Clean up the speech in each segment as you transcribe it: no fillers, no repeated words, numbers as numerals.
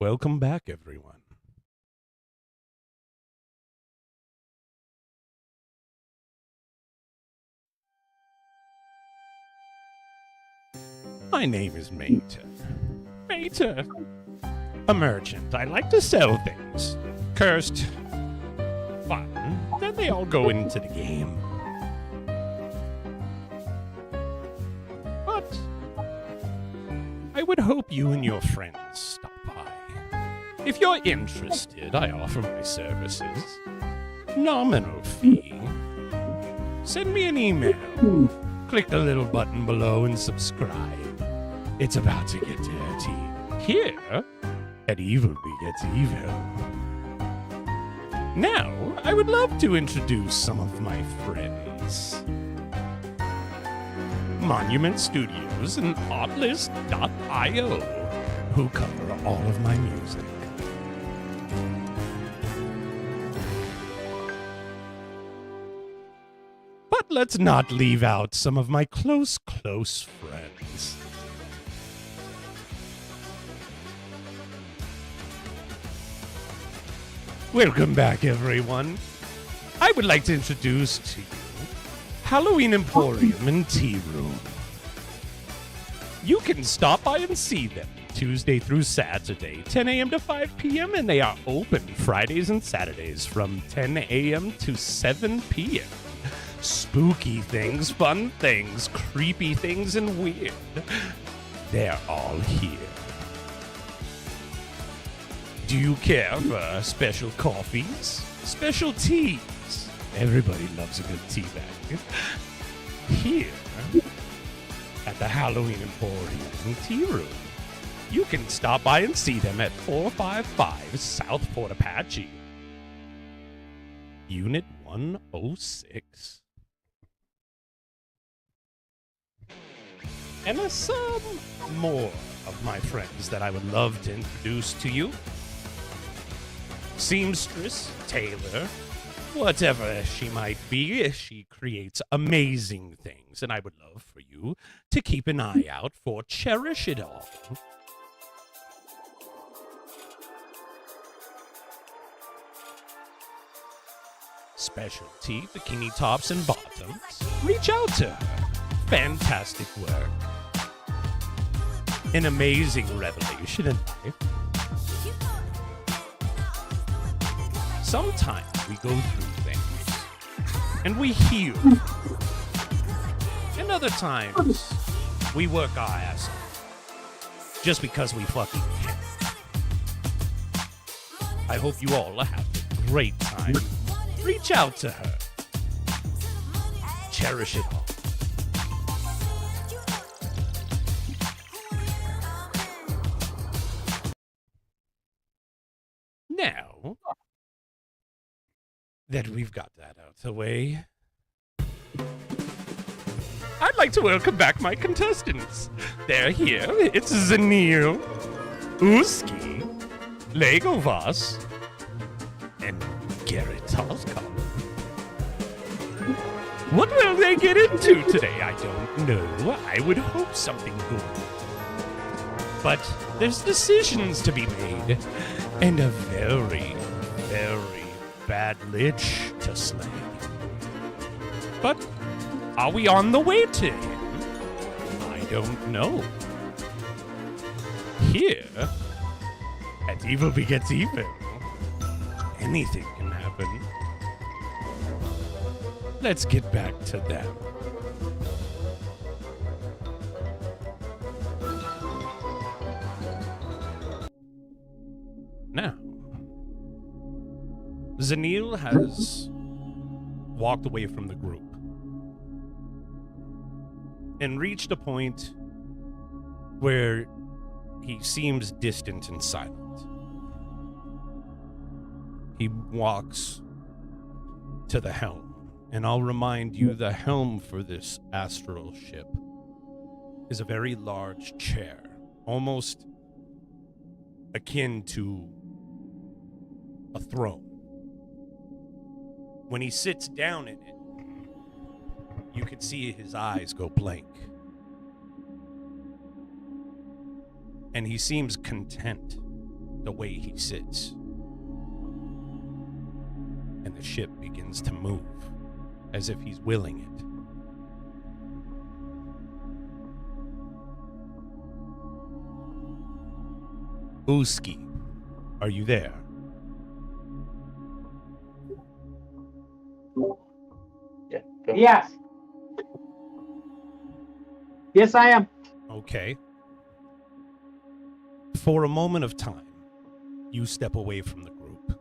Welcome back, everyone. My name is Mater. Mater. A merchant. I like to sell things. Cursed. Fun. Then they all go into the game. But I would hope you and your friends stop by. If you're interested, I offer my services. Nominal fee. Send me an email. Click the little button below and subscribe. It's about to get dirty. Here at Evil Begets Evil. Now, I would love to introduce some of my friends. Monument Studios and Artlist.io, who cover all of my music. But let's not leave out some of my close friends. Welcome back, everyone. I would like to introduce to you Halloween Emporium and Tea Room. You can stop by and see them Tuesday through Saturday, 10 a.m. to 5 p.m., and they are open Fridays and Saturdays from 10 a.m. to 7 p.m. Spooky things, fun things, creepy things, and weird. They're all here. Do you care for special coffees? Special teas? Everybody loves a good tea bag. Here, at the Halloween Emporium and Tea Room, you can stop by and see them at 455 South Fort Apache, Unit 106. And there's some more of my friends that I would love to introduce to you. Seamstress, tailor, whatever she might be, she creates amazing things, and I would love for you to keep an eye out for Cherish It All. Specialty bikini tops and bottoms. Reach out to her. Fantastic work. An amazing revelation in life. Sometimes we go through things and we heal. And other times we work our ass off just because we fucking can. I hope you all have a great time. Reach out to her. Cherish it all. Now that we've got that out of the way, I'd like to welcome back my contestants. They're here. It's Zanil, Uski, Legovas, and Garrett Toskov. What will they get into today? I don't know. I would hope something good. But there's decisions to be made, and a very, very bad lich to slay. But are we on the way to him? I don't know. Here, at Evil Begets Evil, anything can happen. Let's get back to them. Now, Zanil has walked away from the group and reached a point where he seems distant and silent. He walks to the helm, and I'll remind you the helm for this astral ship is a very large chair, almost akin to a throne. When he sits down in it, you can see his eyes go blank. And he seems content the way he sits. And the ship begins to move as if he's willing it. Uski, are you there? Yes. Yes, I am. Okay. For a moment of time, you step away from the group.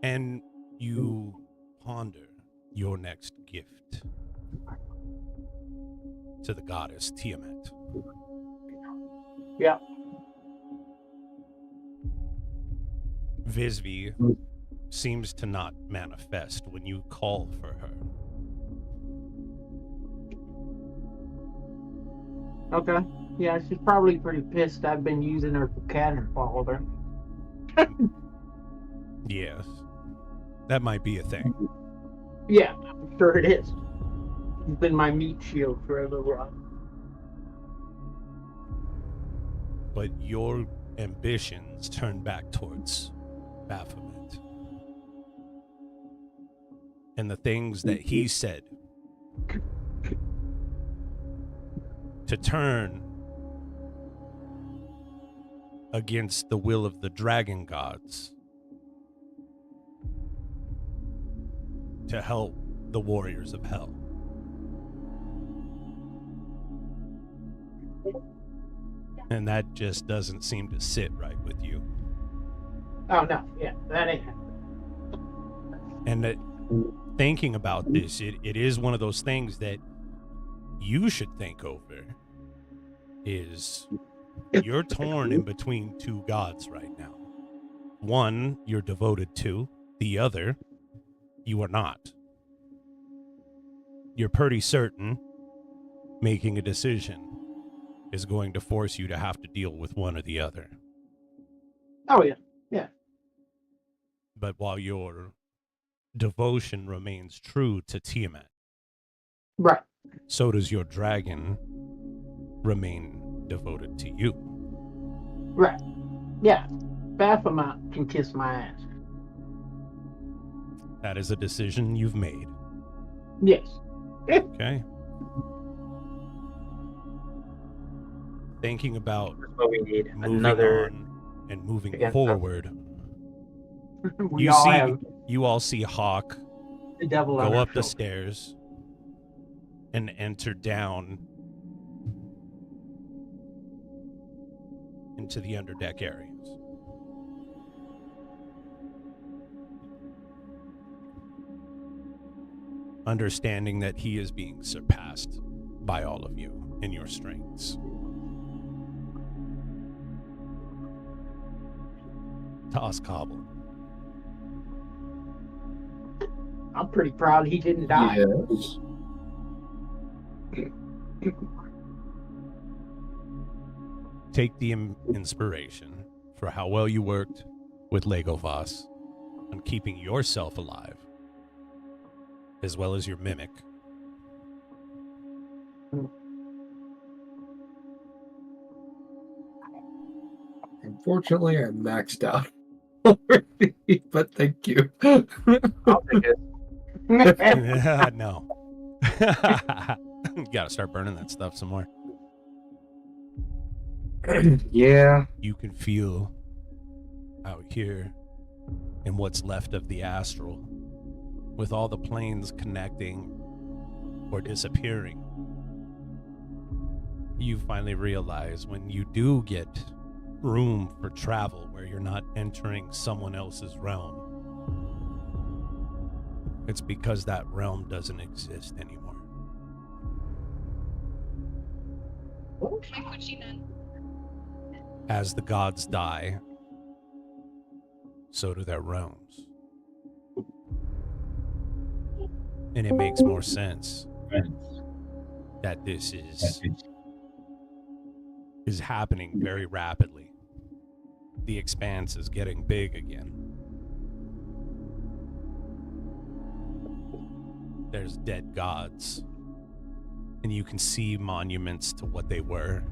And you ponder your next gift to the goddess Tiamat. Yeah. Visvi seems to not manifest when you call for her. Okay. Yeah, she's probably pretty pissed I've been using her for cannon fodder. Yes. That might be a thing. Yeah, I'm sure it is. She's been my meat shield for a little while. But your ambitions turn back towards Baphomet. And the things that he said to turn against the will of the dragon gods to help the warriors of hell. And that just doesn't seem to sit right with you. Oh, no. Yeah, that ain't And thinking about this, it is one of those things that you should think over. Is you're torn in between two gods right now. One, you're devoted to. The other, you are not. You're pretty certain making a decision is going to force you to have to deal with one or the other. Oh, yeah. Yeah. But while your devotion remains true to Tiamat, Right. so does your dragon remain devoted to you. Right. Yeah. Baphomet can kiss my ass. That is a decision you've made. Yes. Okay. Thinking about That's what we need. moving Another on and moving against forward, We you all see, have you all see Hawk the devil on go our up the shoulder. stairs and enter down into the underdeck areas. Understanding that he is being surpassed by all of you in your strengths. Toss Cobble. I'm pretty proud he didn't die. Yes. Take the inspiration for how well you worked with Legolas on keeping yourself alive, as well as your mimic. Unfortunately, I'm maxed out already, but thank you. I'll take it. No. You gotta start burning that stuff some more. Yeah. You can feel out here in what's left of the astral, with all the planes connecting or disappearing. You finally realize when you do get room for travel where you're not entering someone else's realm, it's because that realm doesn't exist anymore. As the gods die, so do their realms. And it makes more sense that this is happening very rapidly. The expanse is getting big again. There's dead gods, and you can see monuments to what they were.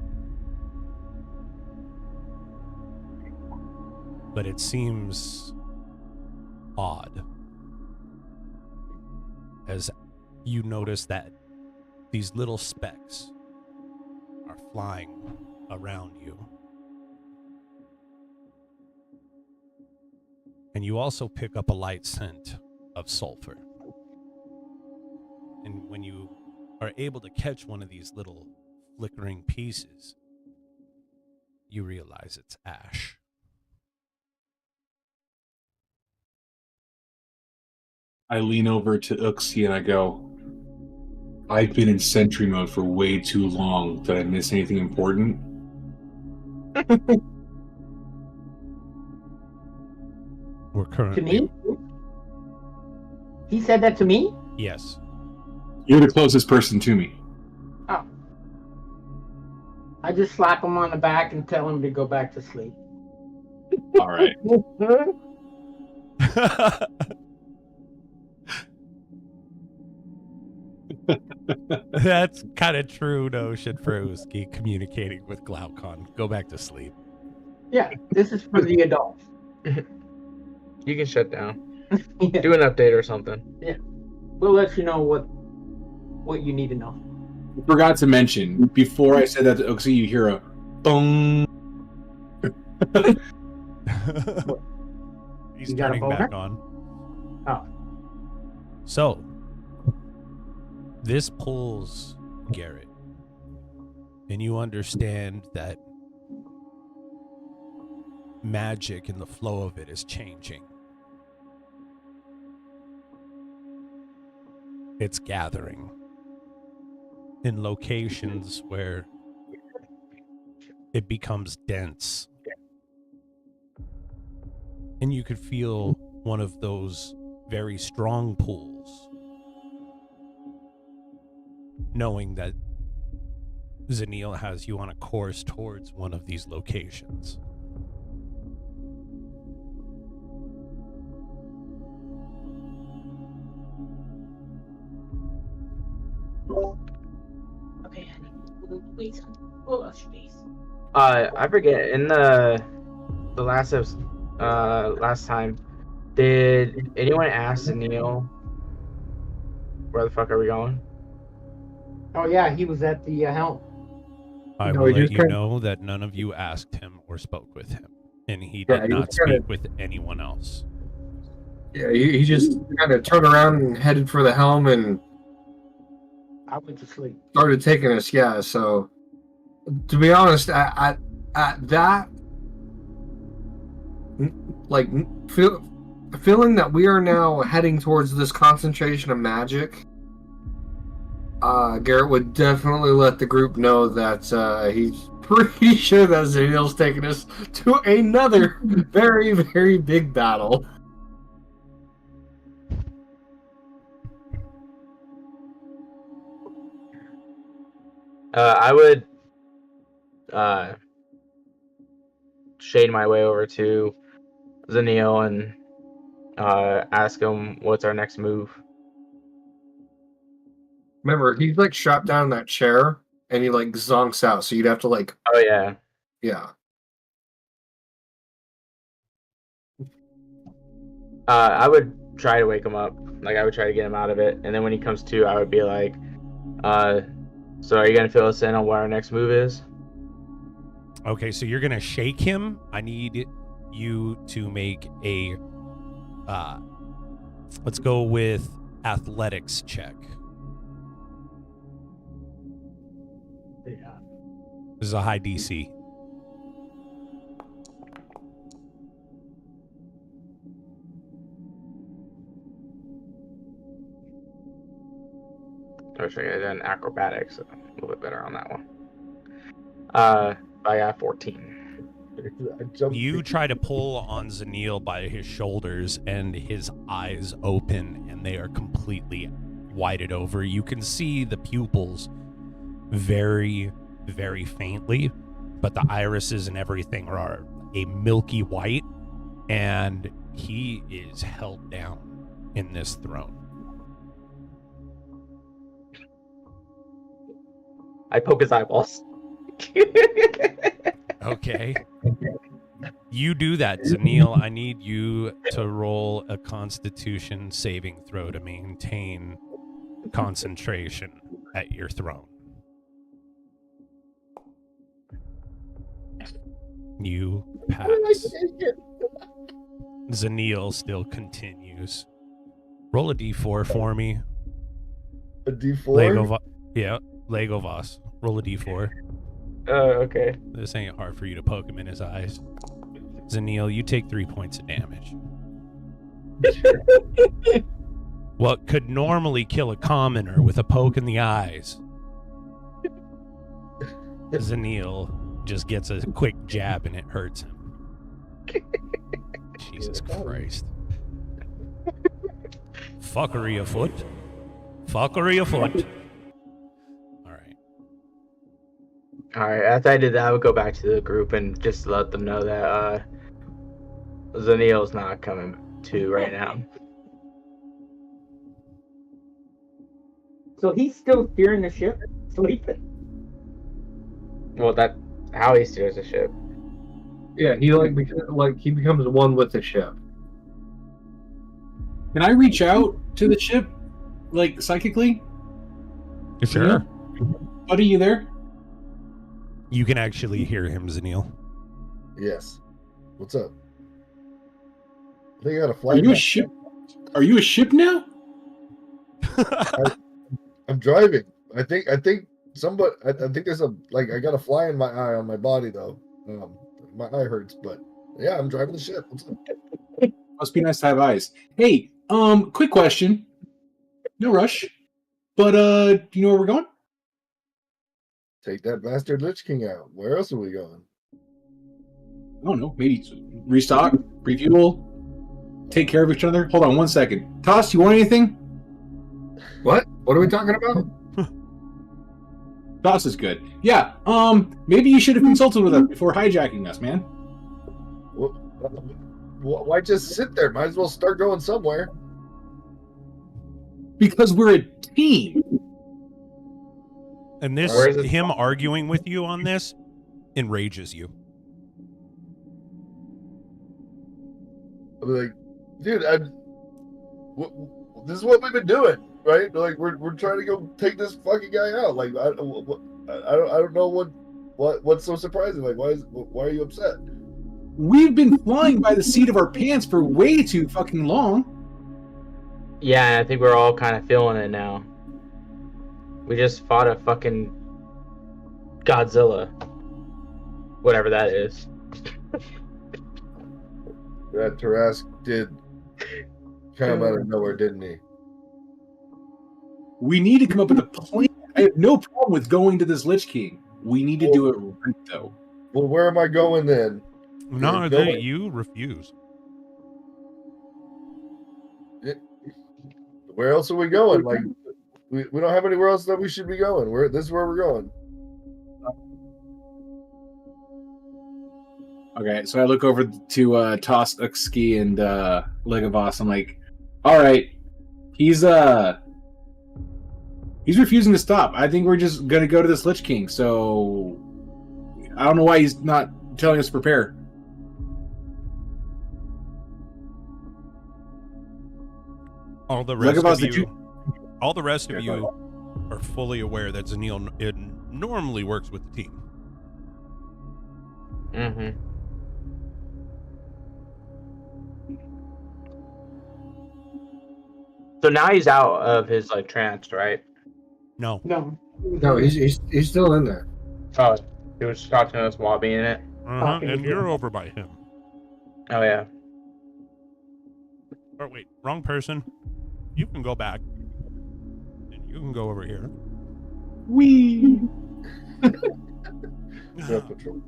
but it seems odd as you notice that these little specks are flying around you. And you also pick up a light scent of sulfur. And when you are able to catch one of these little flickering pieces, you realize it's ash. I lean over to Uxie and I go, I've been in sentry mode for way too long. Did I miss anything important? We're To currently... me? He said that to me? Yes. You're the closest person to me. Oh. I just slap him on the back and tell him to go back to sleep. All right. That's kind of true notion for Uski communicating with Glaucon. Go back to sleep. Yeah, this is for the adults. You can shut down. Yeah. Do an update or something. We'll let you know what you need to know. I forgot to mention, before I said that to Uxie, you hear a boom. He's You got a turning boner? back on. Oh. So, this pulls Garrett, and you understand that magic and the flow of it is changing. It's gathering in locations where it becomes dense. And you could feel one of those very strong pulls, knowing that Zanil has you on a course towards one of these locations. Okay, honey. Wait, hold on, please. I forget. In the last time, did anyone ask Neil where the fuck are we going? Oh yeah, he was at the helm. I No, will he let just you kinda- know that none of you asked him or spoke with him, and he Yeah, did he not was kinda- speak with anyone else. Yeah, he just kind of turned around and headed for the helm and I went to sleep. started taking us. Yeah, so to be honest, at that, like, feeling that we are now heading towards this concentration of magic, Garrett would definitely let the group know that he's pretty sure that Zanil's taking us to another very, very big battle. I would shade my way over to Zanil and ask him what's our next move. Remember, he's like strapped down in that chair and he like zonks out, so you'd have to like, Oh yeah. yeah. I would try to wake him up. Like I would try to get him out of it, and then when he comes to, I would be like, so are you gonna fill us in on what our next move is? Okay, so you're gonna shake him. I need you to make a let's go with athletics check. Yeah. This is a high DC. I wish I had done acrobatics, a little bit better on that one. I got 14. You try to pull on Zanil by his shoulders, and his eyes open, and they are completely whited over. You can see the pupils very, very faintly, but the irises and everything are a milky white, and he is held down in this throne. I poke his eyeballs. Okay. You do that, Zanil. I need you to roll a Constitution saving throw to maintain concentration at your throne. You pass. Zanil still continues. Roll a d4 for me. A D4? Legolas. Roll a d4. Oh, okay. This ain't hard for you to poke him in his eyes. Zanil, you take 3 points of damage. What could normally kill a commoner with a poke in the eyes, Zanil just gets a quick jab and it hurts him. Jesus Christ. Fuckery afoot. Fuckery afoot. Alright. Alright, after I did that, I would go back to the group and just let them know that Zanil's not coming to right now. So he's still steering the ship, sleeping. Well, that's how he steers the ship. Yeah, he he becomes one with the ship. Can I reach out to the ship, like psychically? Sure. Buddy, you there? You can actually hear him, Zanil. Yes. What's up? I think I got a flight. Are you a ship? Are you a ship now? I'm driving. I think somebody. I think there's a I got a fly in my eye on my body though. My eye hurts, but yeah, I'm driving the ship. What's up? Must be nice to have eyes. Hey, quick question. No rush. But do you know where we're going? Take that bastard Lich King out. Where else are we going? I don't know. Maybe restock, refuel, take care of each other. Hold on one second. Toss, you want anything? What? What are we talking about? Toss is good. Yeah. Maybe you should have consulted with us before hijacking us, man. Why just sit there? Might as well start going somewhere. Because we're a team. And this, Where is it? him arguing with you on this, enrages you. I'm like, dude, this is what we've been doing, right? Like, we're trying to go take this fucking guy out. Like, I don't know what's so surprising. Like, why are you upset? We've been flying by the seat of our pants for way too fucking long. Yeah, I think we're all kind of feeling it now. We just fought a fucking Godzilla. Whatever that is. That Tarask did come out of nowhere, didn't he? We need to come up with a plan. I have no problem with going to this Lich King. We need to do it right, though. Well, where am I going then? No, You're going. you refuse. Where else are we going? Like, we don't have anywhere else that we should be going. This is where we're going. Okay, so I look over to Toss Uxki and Legavos. I'm like, all right, he's refusing to stop. I think we're just gonna go to this Lich King. So I don't know why he's not telling us to prepare. All the rest Legavos, of did you, all the rest of Yeah, you are fully aware that Zanil normally works with the team. Mm-hmm. So now he's out of his trance, right? No. No. No, he's still in there. Oh, he was talking to us while being in it. And you're over by him. Oh yeah. Oh, wait, wrong person. You can go back. And you can go over here. Wee. Yeah, patrol.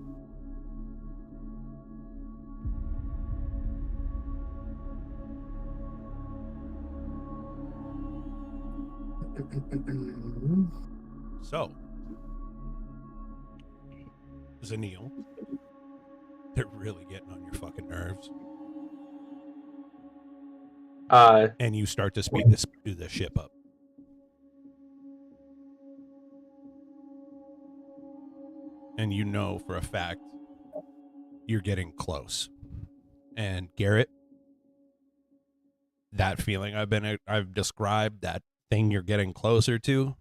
So, Zanil, they're really getting on your fucking nerves. And you start to speed the ship up. And you know for a fact you're getting close. And Garrett, that feeling I've described, that thing you're getting closer to,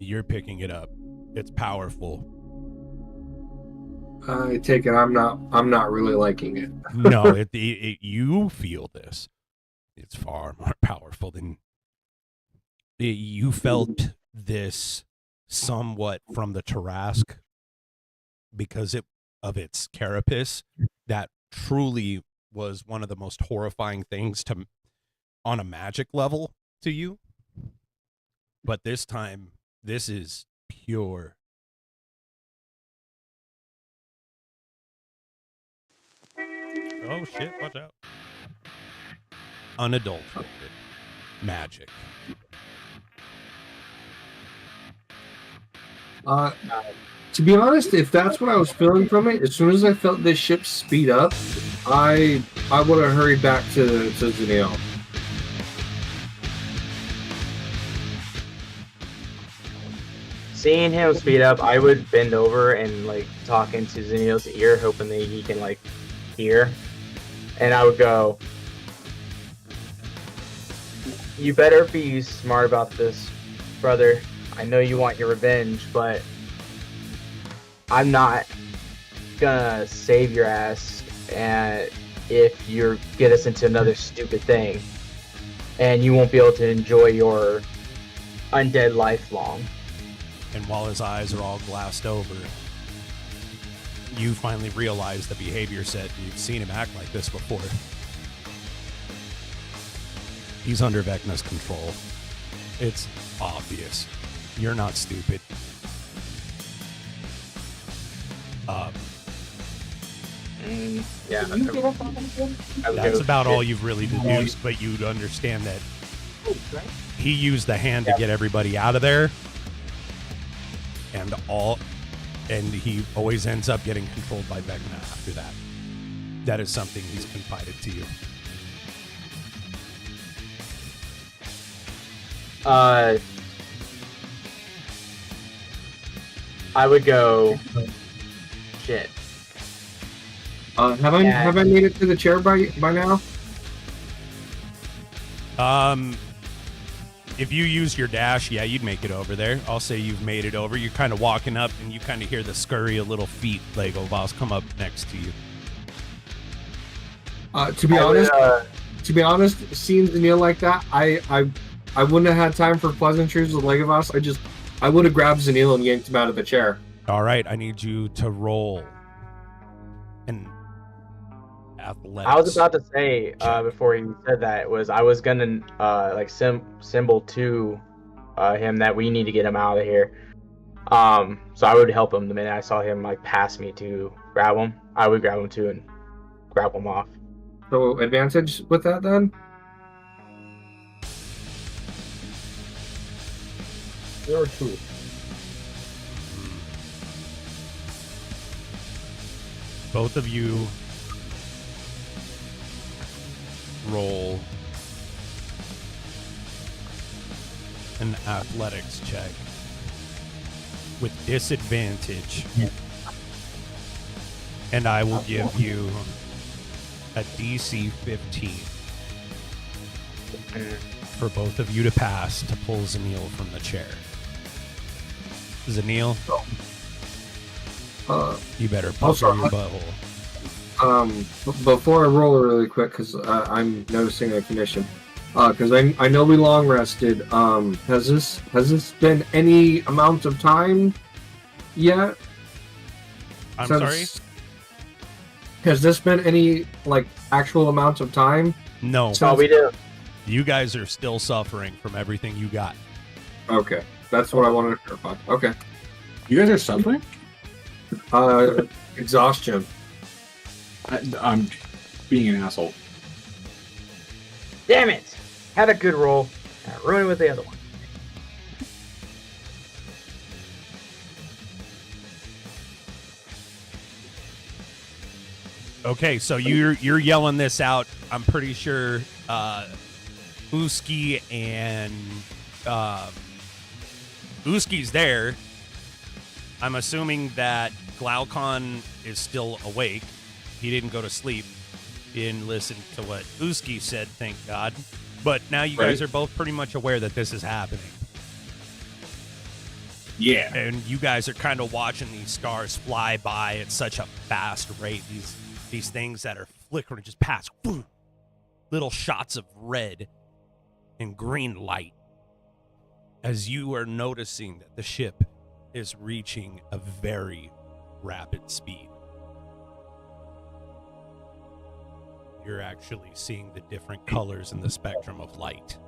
you're picking it up. It's powerful. I take it I'm not really liking it. No, you feel this. It's far more powerful than you felt this somewhat from the Tarrasque because of its carapace. That truly was one of the most horrifying things on a magic level to you. But this time, this is pure. Oh shit, watch out. Unadulterated magic. To be honest, if that's what I was feeling from it, as soon as I felt this ship speed up, I would have hurried back to Zanil. Seeing him speed up, I would bend over and like talk into Zanil's ear, hoping that he can like hear. And I would go, "You better be smart about this, brother. I know you want your revenge, but I'm not gonna save your ass and if you get us into another stupid thing, and you won't be able to enjoy your undead life long." And while his eyes are all glassed over, you finally realize the behavior set. You've seen him act like this before. He's under Vecna's control. It's obvious. You're not stupid. Yeah, That's about all you've really deduced, but you'd understand that he used the hand to get everybody out of there, and he always ends up getting controlled by Vecna after that. That is something he's confided to you. I would go. Shit. Have I made it to the chair by now? If you use your dash, yeah, you'd make it over there. I'll say you've made it over. You're kind of walking up, and you kind of hear the scurry of little feet, Lego Voss, come up next to you. To be honest, seeing Zanil like that, I wouldn't have had time for pleasantries with Legolas. I would have grabbed Zanil and yanked him out of the chair. All right, I need you to roll an athletics. I was about to say before he said that I was gonna like symbol to him that we need to get him out of here. So I would help him the minute I saw him like pass me to grab him. I would grab him too and grab him off. So advantage with that then? There are two. Both of you roll an athletics check with disadvantage. And I will give you a DC 15 for both of you to pass to pull Zanil from the chair. Zanil, you better pucker your butthole. Before I roll really quick, because I'm noticing a condition. Because I know we long rested. Has this been any amount of time yet? I'm sorry? Has this been any like actual amount of time? No. Oh, we do. You guys are still suffering from everything you got. Okay, that's what I wanted to clarify. Okay. You guys are suffering? Exhaustion. I'm being an asshole. Damn it! Had a good roll. And I ruined it with the other one. Okay, so you're yelling this out. I'm pretty sure Uski and Uski's there. I'm assuming that Glaucon is still awake. He didn't go to sleep. He didn't listen to what Uski said, thank God. But now you guys are both pretty much aware that this is happening. Yeah. And you guys are kind of watching these stars fly by at such a fast rate. These things that are flickering just past. Boom, little shots of red and green light. As you are noticing that the ship is reaching a very rapid speed. You're actually seeing the different colors in the spectrum of light.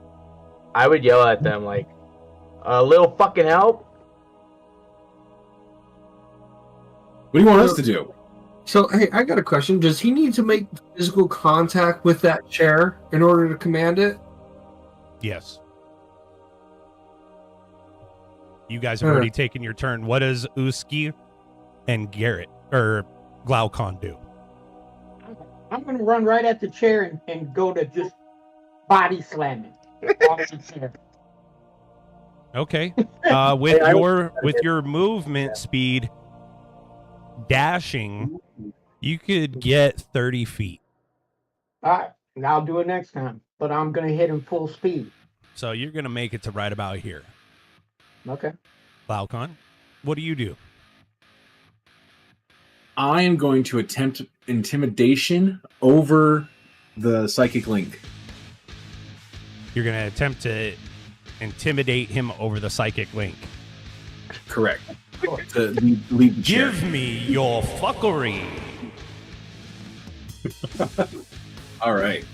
I would yell at them like, a little fucking help. What do you want us to do? So, hey, I got a question. Does he need to make physical contact with that chair in order to command it? Yes. You guys have already taken your turn. What does Uski and Garrett, or Glaucon, do? I'm going to run right at the chair and go to just body slamming. All the chair. Okay. With your movement speed, dashing, you could get 30 feet. All right, and I'll do it next time. But I'm going to hit him full speed. So you're going to make it to right about here. Okay. Glaucon, what do you do? I am going to attempt intimidation over the psychic link. You're going to attempt to intimidate him over the psychic link. Correct. To lead the chair. Give me your fuckery. All right.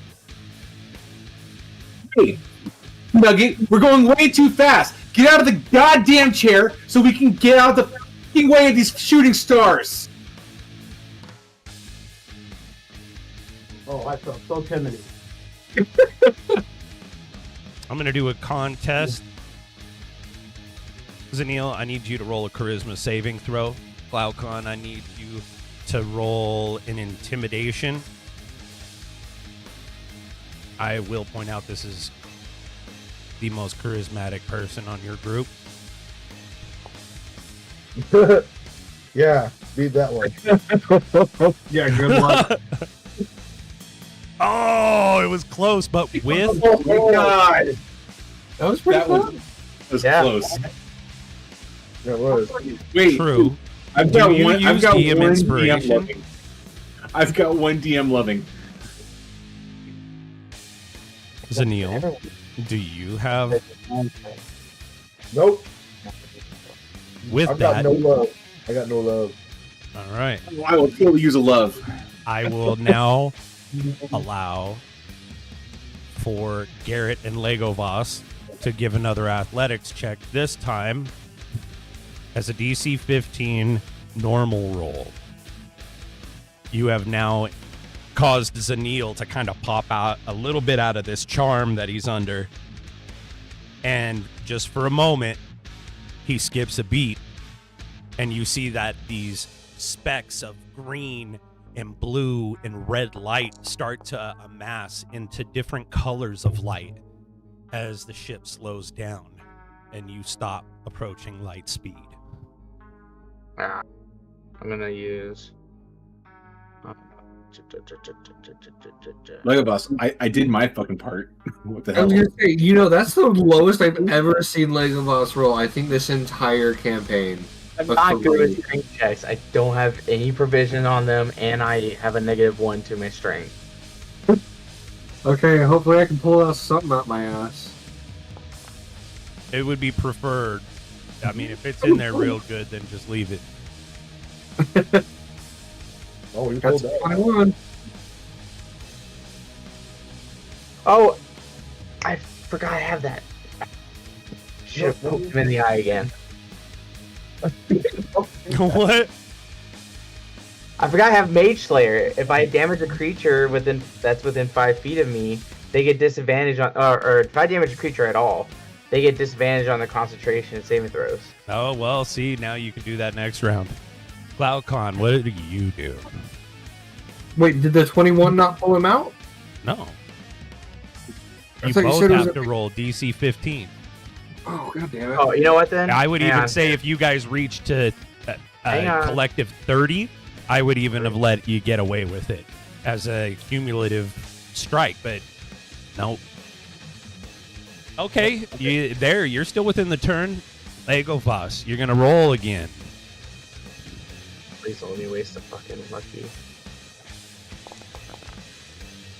Hey, Nugget, we're going way too fast. Get out of the goddamn chair so we can get out of the fucking way of these shooting stars. Oh, I felt so timid. I'm going to do a contest. Zanil, I need you to roll a charisma saving throw. Glaucon, I need you to roll an intimidation. I will point out this is the most charismatic person on your group. Yeah, beat that one. Yeah, good luck. Oh, it was close, but with... Oh my god! That was pretty fun. That was close. That was. Wait, True. I've Do got you one. I've use got DM one inspiration? DM loving. I've got one DM loving. Zanil, do you have... Nope. With I've that... got no love. I got no love. All right. I will totally use a love. I will now allow for Garrett and Legovas to give another athletics check, this time as a DC 15 normal roll. You have now caused Zanil to kind of pop out a little bit out of this charm that he's under. And just for a moment, he skips a beat. And you see that these specks of green and blue and red light start to amass into different colors of light as the ship slows down and you stop approaching light speed. I'm gonna use. Lego Boss, I did my fucking part. What the I hell? was gonna say, that's the lowest I've ever seen Legolas roll. I think this entire campaign. I'm But not for good with range. strength checks. I don't have any provision on them, and I have a -1 to my strength. Okay, hopefully I can pull out something out my ass. It would be preferred. I mean, if it's in there real good, then just leave it. Oh, you That's pulled that. 21. Oh, I forgot I have that. Should have poked him in the eye again. What? I forgot I have Mage Slayer. If I damage a creature that's within 5 feet of me, they get disadvantage on, or if I damage a creature at all, they get disadvantage on the concentration and saving throws. Oh, well, see, now you can do that next round. Glaucon, what do you do? Wait, did the 21 not pull him out? No. I You thought you both said it was have to roll DC 15. Oh, god damn it. Oh, you know what then? I would Hang even on. say if you guys reach to Hang a on. collective 30, I would even have let you get away with it as a cumulative strike, but no. Okay, you're still within the turn. Lego Voss, you're gonna roll again. Please only waste a fucking lucky.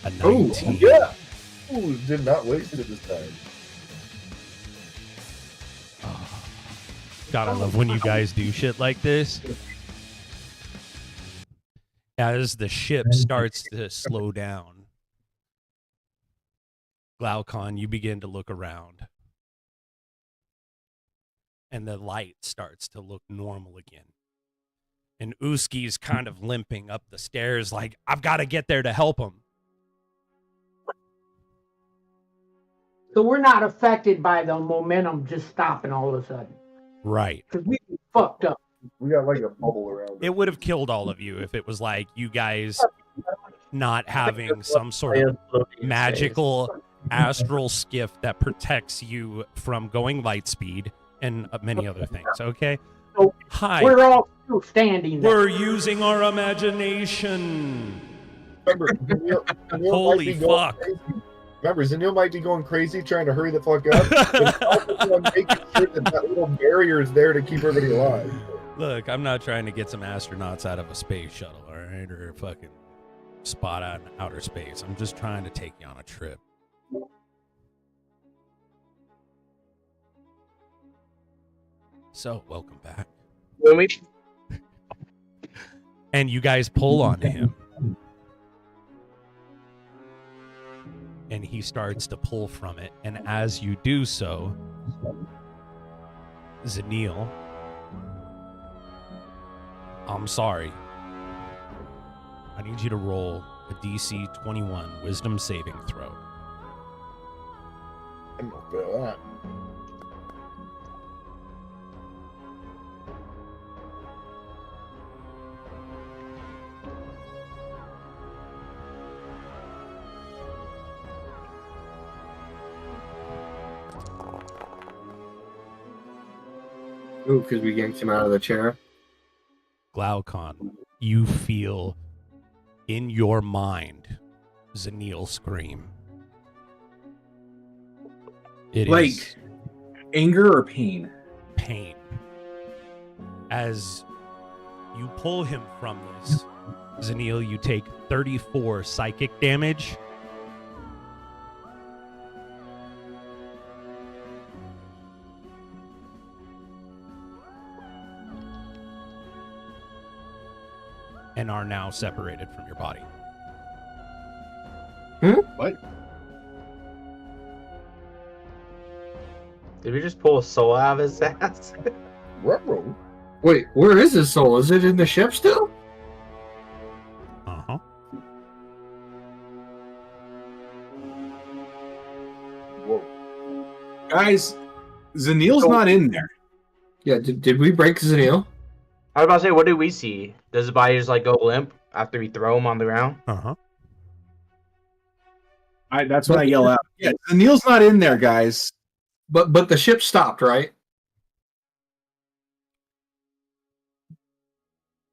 A Oh, 19. yeah. Ooh, did not waste it this time. God, I love when you guys do shit like this. As the ship starts to slow down, Glaucon, you begin to look around. And the light starts to look normal again. And Uski's kind of limping up the stairs like, I've got to get there to help him. So we're not affected by the momentum just stopping all of a sudden. Right. Because we fucked up. We got like a bubble around It would have killed all of you if it was like you guys not having some sort of magical astral skiff that protects you from going light speed and many other things, okay? So Hi. we're all still standing there. We're using our imagination. Remember, Zanil Holy might be going fuck. crazy. Remember, Zanil might be going crazy trying to hurry the fuck up. But also making sure that little barrier is there to keep everybody alive. Look, I'm not trying to get some astronauts out of a space shuttle, all right? Or a fucking spot out in outer space. I'm just trying to take you on a trip. So, welcome back. When we And you guys pull on him. And he starts to pull from it. And as you do so, Zanil, I'm sorry. I need you to roll a DC 21 Wisdom saving throw. I'm not fail that. Ooh, because we yanked him out of the chair. Glaucon, you feel in your mind Zanil scream. It Like is anger or pain? pain. As you pull him from this, Zanil, you take 34 psychic damage. And are now separated from your body. What? did we just pull a soul out of his ass? Ruh-roh. Wait, where is his soul? Is it in the ship still? Uh-huh. Whoa. Guys, Zanil's not in there. Yeah, did we break Zanil? I was about to say, what do we see? Does the body just like go limp after we throw him on the ground? Uh-huh. That's what I yell out. Yeah, Zanil's not in there, guys. But the ship stopped, right?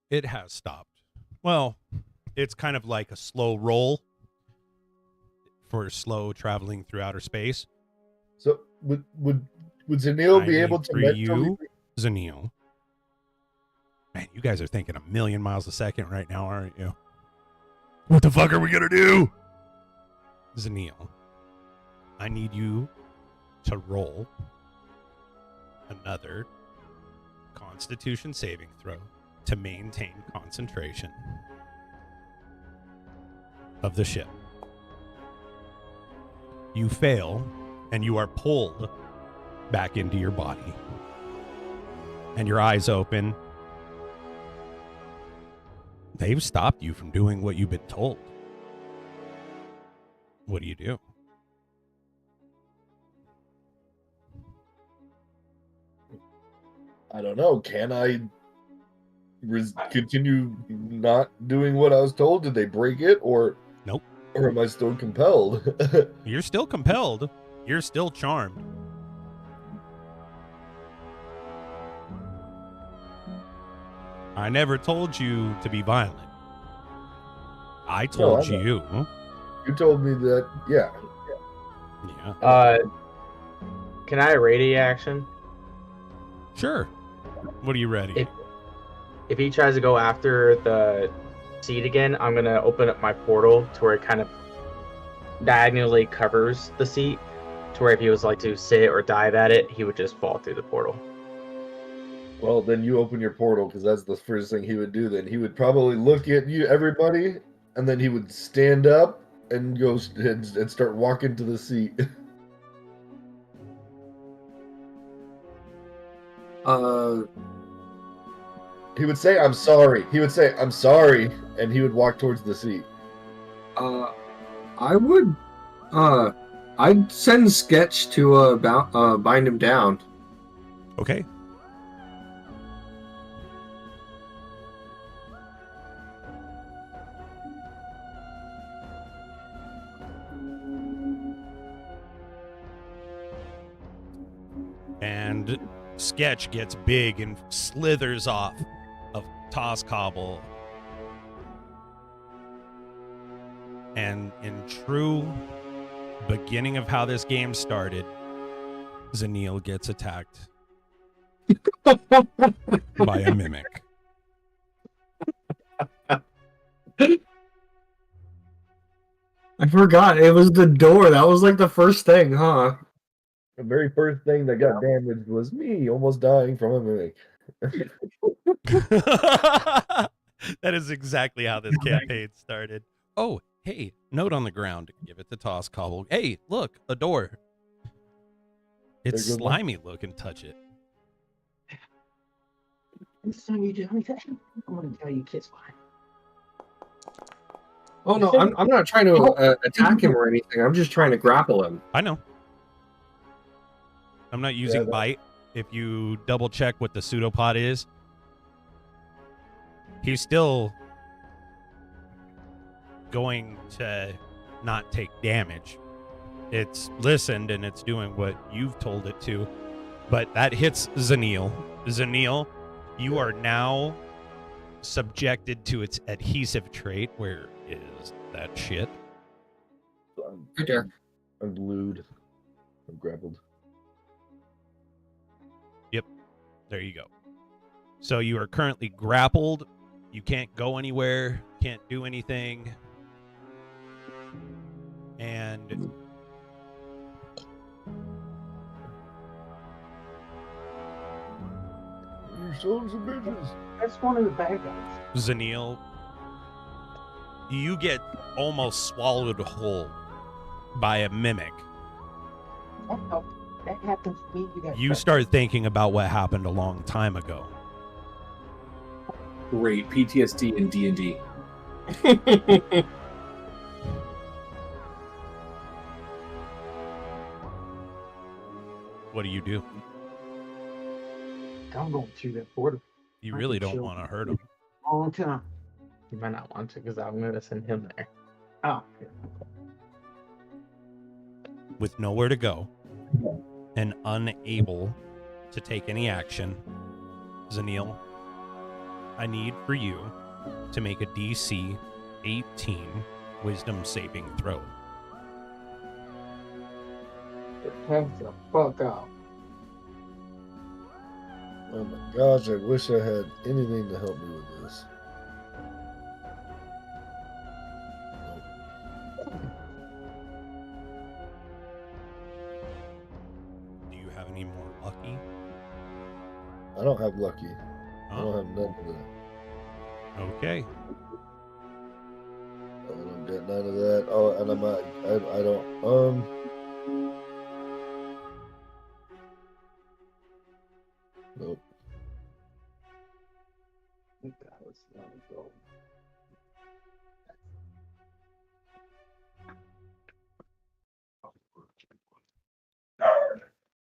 It has stopped. Well, it's kind of like a slow roll for slow traveling through outer space. So would Zanil I be need able to for mentally you, Zanil. Man, you guys are thinking a million miles a second right now, aren't you? What the fuck are we gonna do? Zanil, I need you to roll another Constitution saving throw to maintain concentration of the ship. You fail, and you are pulled back into your body. And your eyes open. They've stopped you from doing what you've been told. What do you do? I don't know. Can I continue not doing what I was told? Did they break it, or Nope. Or am I still compelled? You're still compelled. You're still charmed. I never told you to be violent. I I told know. you. You told me that. Yeah. Yeah. Can I ready action? Sure. What are you ready? If he tries to go after the seat again, I'm gonna open up my portal to where it kind of diagonally covers the seat, to where if he was like to sit or dive at it, he would just fall through the portal. Well, then you open your portal because that's the first thing he would do. Then he would probably look at you, everybody, and then he would stand up and go and start walking to the seat. He would say, "I'm sorry." He would say, "I'm sorry," and he would walk towards the seat. I would, I'd send Sketch to bind him down. Okay. And Sketch gets big and slithers off of Toss Cobble. And in true beginning of how this game started, Zanil gets attacked by a mimic. I forgot it was the door. That was like the first thing, huh? The very first thing that got damaged was me almost dying from a mimic. That is exactly how this campaign started. Oh, hey, note on the ground. Give it to Toss Cobble. Hey, look, a door. It's There goes one. slimy looking. Touch it. Next time you do anything, I'm gonna tell you kiss behind. Oh no, I'm not trying to attack him or anything. I'm just trying to grapple him. I know. I'm not using that- bite. If you double check what the pseudopod is, he's still going to not take damage. It's listened and it's doing what you've told it to, but that hits Zanil. Zanil, you are now subjected to its adhesive trait. Where is that shit? Right there. I'm glued. I'm grappled. There you go. So you are currently grappled. You can't go anywhere, can't do anything. And You sons of bitches. That's one of the bad guys. Zanil, you get almost swallowed whole by a mimic. Oh, that happens to me. You start thinking about what happened a long time ago. Great PTSD and D&D. What do you do? I'm going through that border. You I really can don't chill. want to hurt him. Long time. You might not want to, because I'm gonna send him there. Oh, With nowhere to go and unable to take any action, Zanil, I need for you to make a DC 18 Wisdom saving throw. Hands the fuck out. Oh my gosh, I wish I had anything to help me with this. Do you have any more lucky? I don't have lucky. I Oh, don't have none of that. okay. I don't get none of that. Oh, and I'm not. I don't. Nope.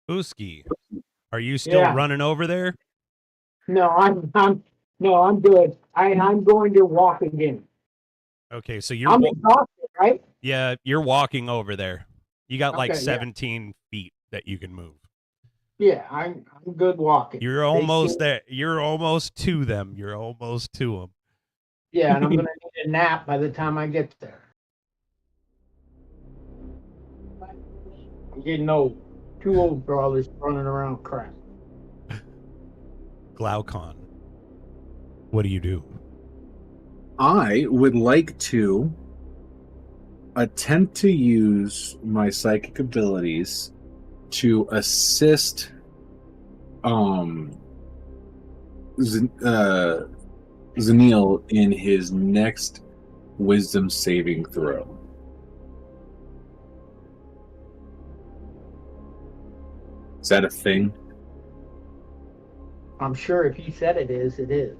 Uski, are you still Yeah. running over there? No, I'm good. I'm going to walk again. Okay, so you're I'm exhausted, right? yeah, you're walking over there. You got like Okay, yeah. 17 feet that you can move. Yeah, I'm good walking. You're They almost seem- there. You're almost to them. You're almost to them. Yeah, and I'm gonna need a nap by the time I get there. I'm getting old. Too old for all this running around crap. Glaucon, what do you do? I would like to attempt to use my psychic abilities to assist Zanil in his next wisdom saving throw. Is that a thing? I'm sure if he said it is, it is.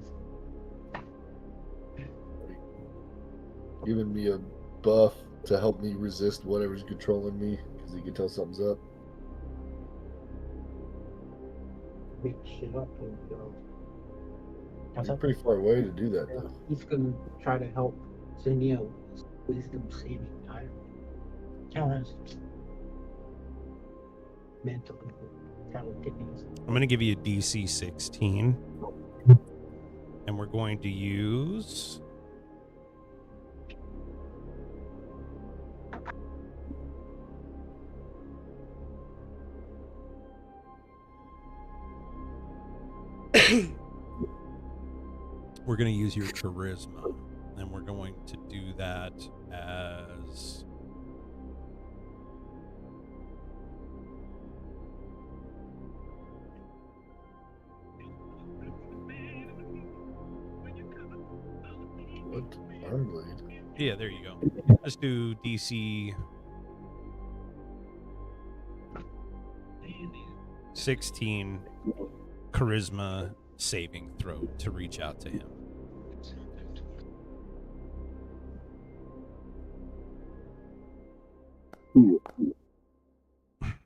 Giving me a buff to help me resist whatever's controlling me, because he can tell something's up. Big shit up and go. He's pretty far away to do that, though. He's gonna try to help Zenio with wisdom saving time. Mentally talented. I'm going to give you a DC 16. And we're going to use... we're going to use your charisma. And we're going to do that as... What? Armblade? Yeah, there you go. Let's do DC 16 charisma saving throw to reach out to him.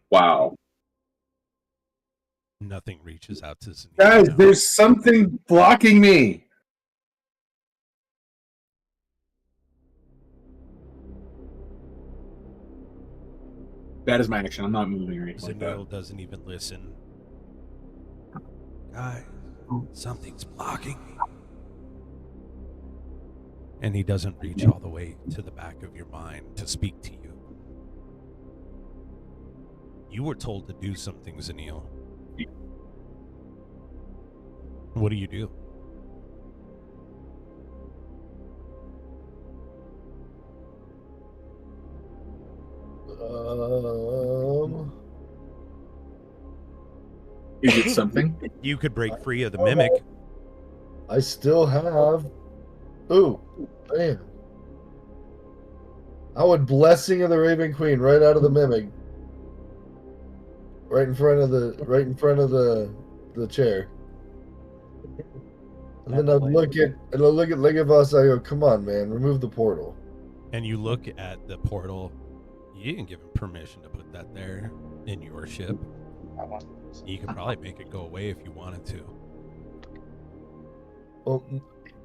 Wow. Nothing reaches out to Zenith. Guys, No. there's something blocking me. That is my action. I'm not moving or anything like that. Zenil doesn't even listen. Guys, something's blocking me. And he doesn't reach all the way to the back of your mind to speak to you. You were told to do something, Zenil. What do you do? Is it something? You could break free of the mimic. I still have. Ooh, damn! I would blessing of the Raven Queen right out of the mimic, right in front of the chair. And then I'd look at Legolas. I go, come on, man, remove the portal. And you look at the portal. You didn't give him permission to put that there in your ship. You could probably make it go away if you wanted to. Well,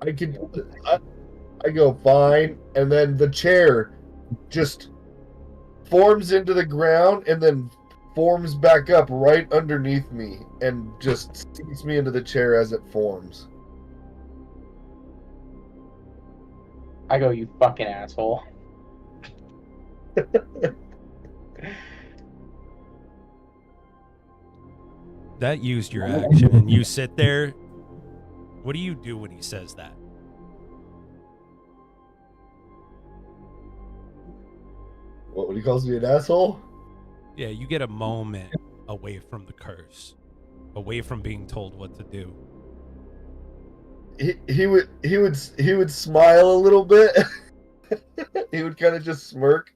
I go fine, and then the chair just forms into the ground and then forms back up right underneath me and just sinks me into the chair as it forms. I go, you fucking asshole. That used your action, and you sit there. What do you do when he says that? What, when he calls me an asshole? Yeah, you get a moment away from the curse, away from being told what to do. He would smile a little bit. He would kind of just smirk.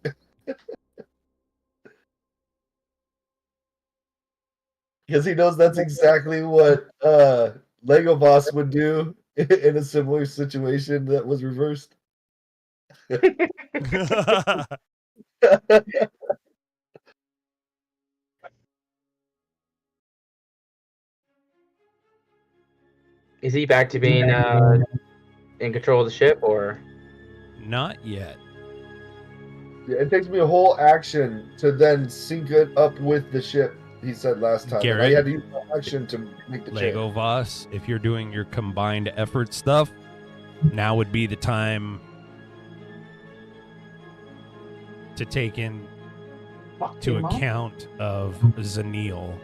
Because he knows that's exactly what Lego Boss would do in a similar situation that was reversed. Is he back to being in control of the ship, or? Not yet. Yeah, it takes me a whole action to then sync it up with the ship he said last time. And I Garrett, had to use my action to make the Lego chair. Voss, if you're doing your combined effort stuff, now would be the time to take in Fuck to him up. account of Zanil.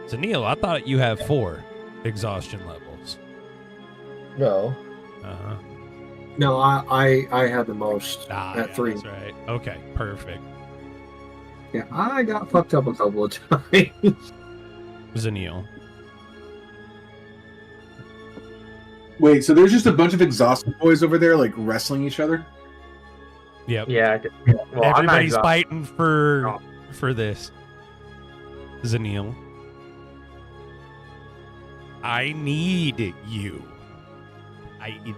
Zanil, I thought you have 4 exhaustion levels. No. Uh-huh. No, I had the most Ah, at yeah, 3. that's right. Okay, perfect. Yeah, I got fucked up a couple of times. Zanil. Wait, so there's just a bunch of exhausted boys over there, like wrestling each other? Yep. Yeah. Well, I'm not Everybody's exhausted. fighting for this. Zanil. I need you.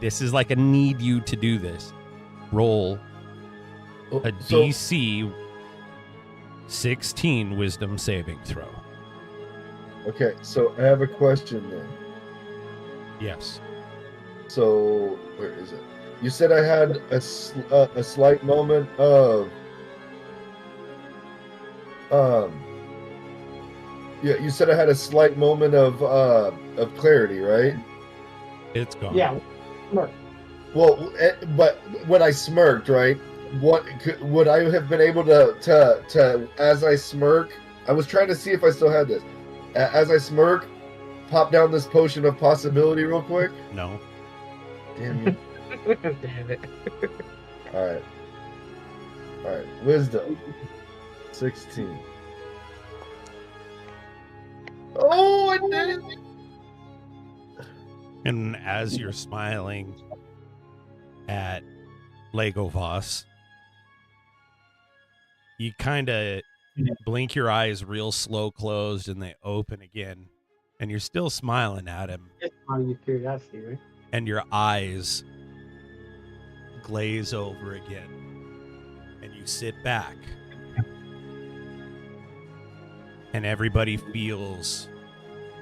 This is like a need you to do this. Roll Oh, a so, DC 16 wisdom saving throw. okay, so I have a question then. Yes. So where is it? You said I had a slight moment of yeah, you said I had a slight moment of clarity, right? It's gone. Yeah. Look, Well, but when I smirked, right? Would I have been able to as I smirk? I was trying to see if I still had this. As I smirk, pop down this potion of possibility real quick. No. Damn you! Damn it. All right. Wisdom, 16. Oh, I did it! And as you're smiling at Lego Voss, you kind of blink your eyes real slow closed and they open again. And you're still smiling at him. just out of your curiosity, right? And your eyes glaze over again. And you sit back. And everybody feels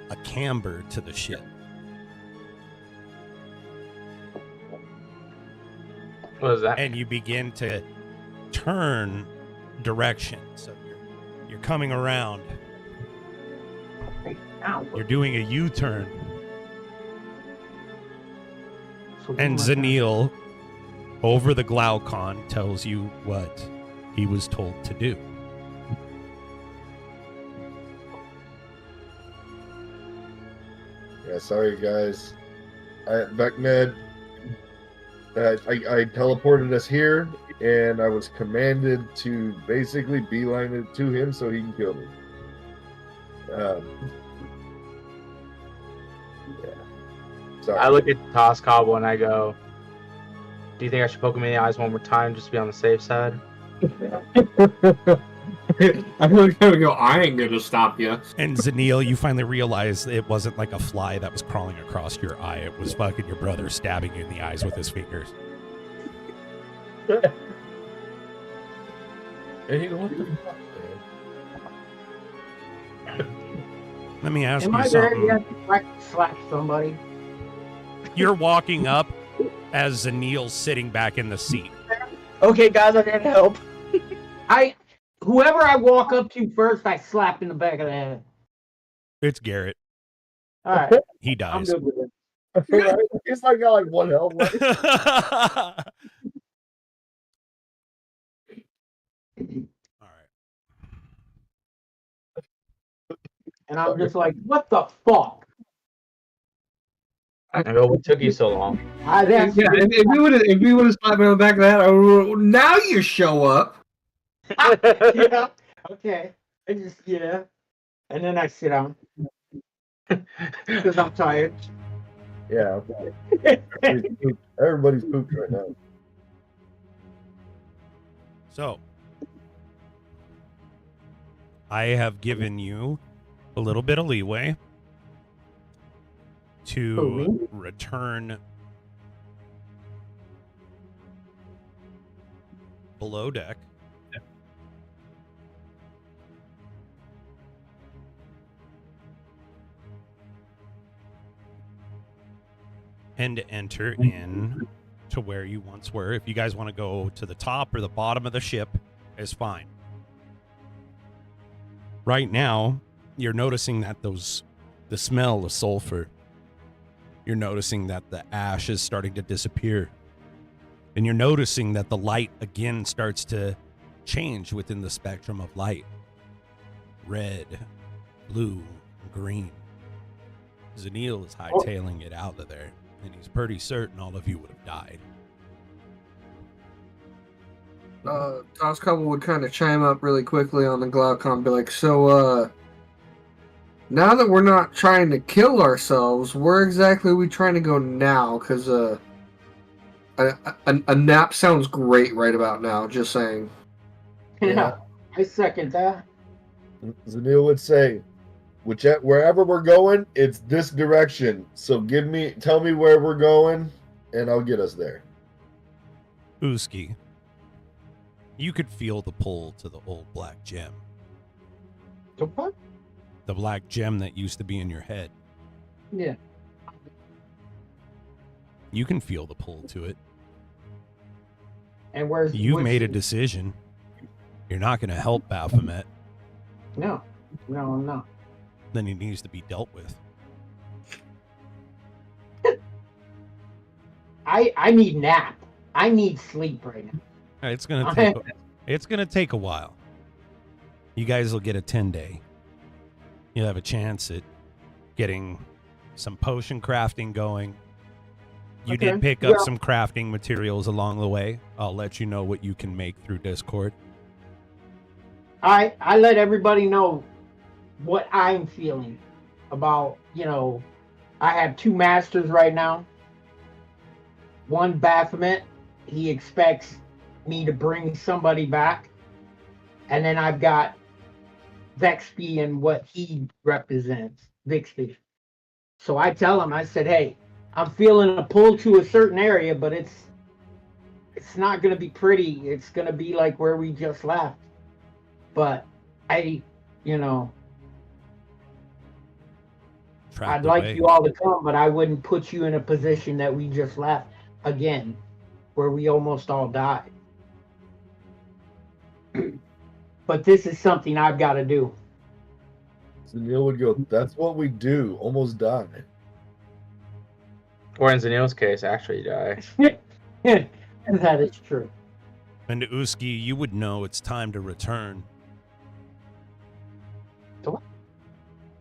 a camber to the ship. What is that? And you begin to turn direction. So you're coming around. Ow. You're doing a U-turn. So And what am I Zanil, over the Glaucon, tells you what he was told to do. Yeah, sorry guys. Vecmed, I teleported us here, and I was commanded to basically beeline it to him so he can kill me. Yeah. Sorry. I look at Toss Cobble and I go, do you think I should poke him in the eyes one more time just to be on the safe side? I'm gonna go. I ain't gonna stop you. And Zanil, you finally realize it wasn't like a fly that was crawling across your eye. It was fucking your brother stabbing you in the eyes with his fingers. Hey, what the fuck, man? Let me ask Am you I there something. yet to like slap somebody? You're walking up as Zanil's sitting back in the seat. Okay, guys, I need help. Whoever I walk up to first, I slap in the back of the head. It's Garrett. All right, He I'm dies. good with it. Right? He's like got like one health left. All right. And I'm just like, what the fuck? I go, what took you so long? That's Yeah, if we would have slapped me on the back of the head, now you show up. yeah. Okay. I just and then I sit down because I'm tired. Yeah, okay. Everybody's pooped right now. So, I have given you a little bit of leeway to return below deck. And enter in to where you once were. If you guys want to go to the top or the bottom of the ship, is fine. Right now, you're noticing that the smell of sulfur, you're noticing that the ash is starting to disappear. And you're noticing that the light again starts to change within the spectrum of light. Red, blue, green. Zanil is hightailing it out of there, and he's pretty certain all of you would have died. Toscobble would kind of chime up really quickly on the Glaucon, be like, so, now that we're not trying to kill ourselves, where exactly are we trying to go now? Because, a nap sounds great right about now, just saying. Yeah, I second that. Zanil would say, wherever we're going, it's this direction. So tell me where we're going, and I'll get us there. Uski, you could feel the pull to the old black gem. The what? The black gem that used to be in your head. Yeah. You can feel the pull to it. And where's You've made a decision. You're not going to help Baphomet. No, I'm not. Then he needs to be dealt with. I need nap. I need sleep right now. It's gonna take a while. You guys will get a 10-day. You'll have a chance at getting some potion crafting going. You Okay. did pick up some crafting materials along the way. I'll let you know what you can make through Discord. I let everybody know what I'm feeling about, I have 2 masters right now. One Baphomet, he expects me to bring somebody back. And then I've got Vexby and what he represents, Vixby. So I tell him, I said, hey, I'm feeling a pull to a certain area, but it's not going to be pretty. It's going to be like where we just left. But I'd like you all to come, but I wouldn't put you in a position that we just left again, where we almost all died. But this is something I've got to do. Zanil would go, that's what we do, almost die. Or in Zanil's case, actually die. That is true. And Uski, you would know it's time to return. To what?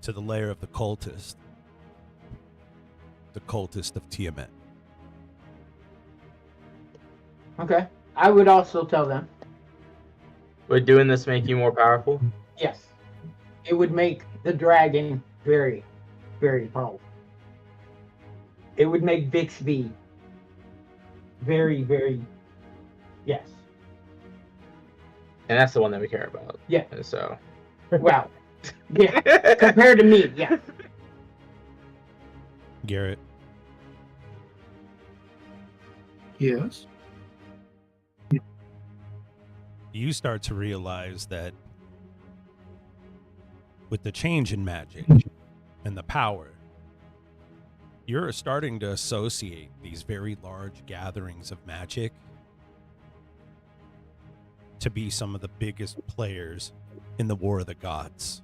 To the lair of the cultist. The cultist of Tiamat. Okay. I would also tell them. Would doing this make you more powerful? Yes. It would make the dragon very, very powerful. It would make Vixby very, very, yes. And that's the one that we care about. Yeah. And so. Well, yeah. Compared to me, yeah. Garrett. Yes. You start to realize that with the change in magic and the power, you're starting to associate these very large gatherings of magic to be some of the biggest players in the War of the Gods.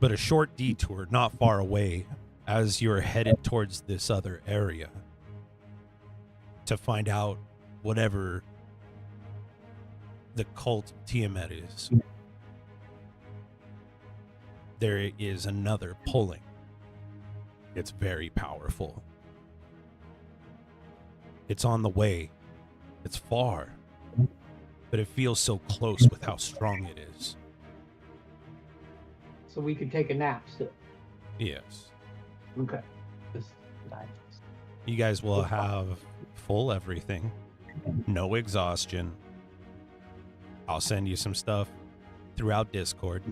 But a short detour not far away as you're headed towards this other area to find out whatever the cult of Tiamat is, there is another pulling. It's very powerful. It's on the way. It's far. But it feels so close with how strong it is. So we could take a nap still. Yes. Okay. You guys will have full everything. No exhaustion. I'll send you some stuff throughout Discord.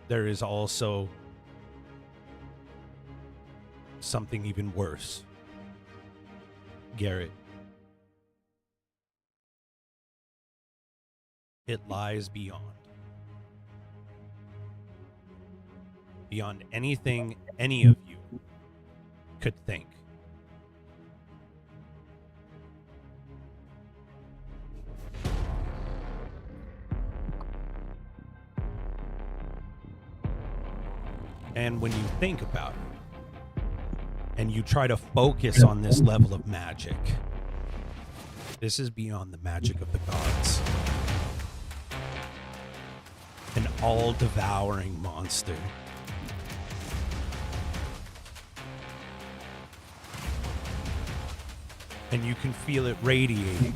There is also something even worse. Garrett. It lies beyond. Beyond anything any of you could think. And when you think about it, and you try to focus on this level of magic, this is beyond the magic of the gods. An all-devouring monster. And you can feel it radiating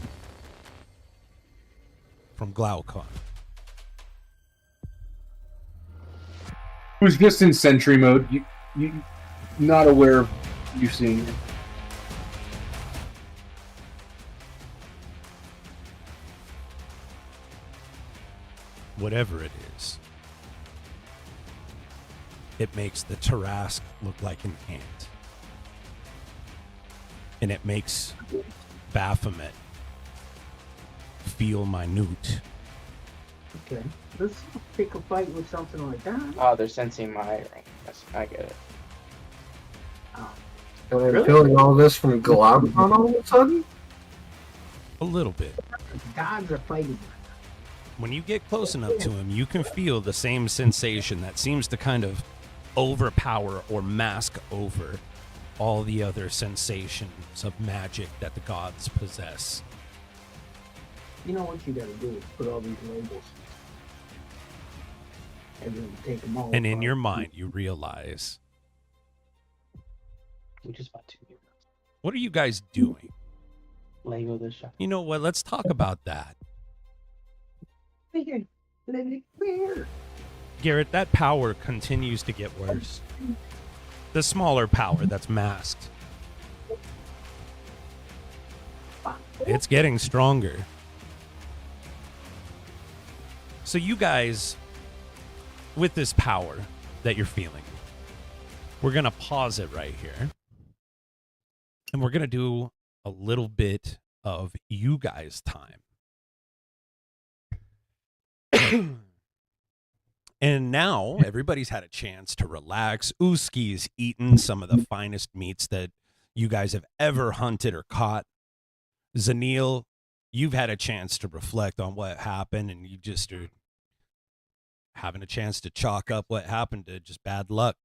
from Glaucon. Who's just in sentry mode. You not aware of you seeing it. Whatever it is, it makes the Tarask look like an ant. And it makes Baphomet feel minute. Okay. Let's pick a fight with something like that. Oh, they're sensing my ring. Yes, I get it. And I'm feeling all this from Glaucon all of a sudden? A little bit. The gods are fighting. When you get close enough to him, you can feel the same sensation that seems to kind of overpower or mask over all the other sensations of magic that the gods possess. You know what you gotta do is put all these labels and then take them all. And in apart. your mind, you realize, We just bought 2 new ones. what are you guys doing? Lego this shop. You know what? Let's talk about that. Let it clear. Garrett, that power continues to get worse. The smaller power that's masked. It's getting stronger. So you guys, with this power that you're feeling, we're going to pause it right here. And we're going to do a little bit of you guys' time. And now everybody's had a chance to relax. Uski's eaten some of the finest meats that you guys have ever hunted or caught. Zanil, you've had a chance to reflect on what happened, and you just are having a chance to chalk up what happened to just bad luck.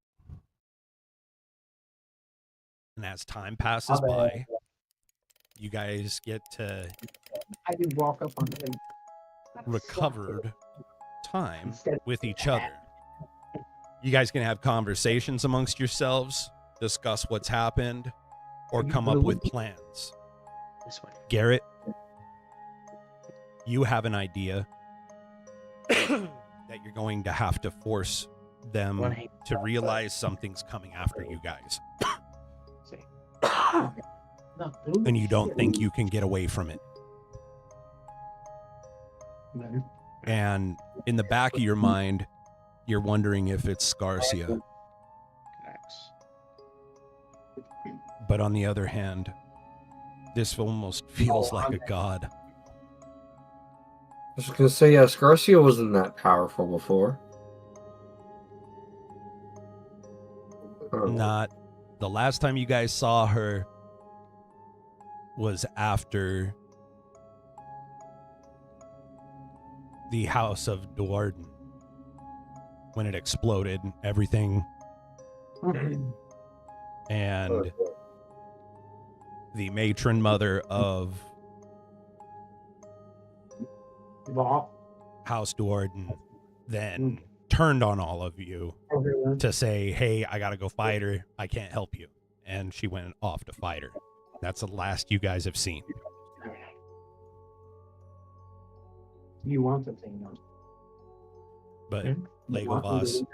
And as time passes by, you guys get to I did walk up on him. recovered time with each other. You guys can have conversations amongst yourselves, discuss what's happened, or come up with plans. This way. Garrett, you have an idea that you're going to have to force them to realize something's coming after you guys. And you don't think you can get away from it. And in the back of your mind, you're wondering if it's Scarcia. But on the other hand, this almost feels like a god. I was going to say, yeah, Scarcia wasn't that powerful before. Not the last time you guys saw her was after the House of Duarden, when it exploded, everything, and the matron mother of House Duarden then turned on all of you to say, hey, I gotta go fight her, I can't help you. And she went off to fight her. That's the last you guys have seen. You want the thing, though. But Legolas,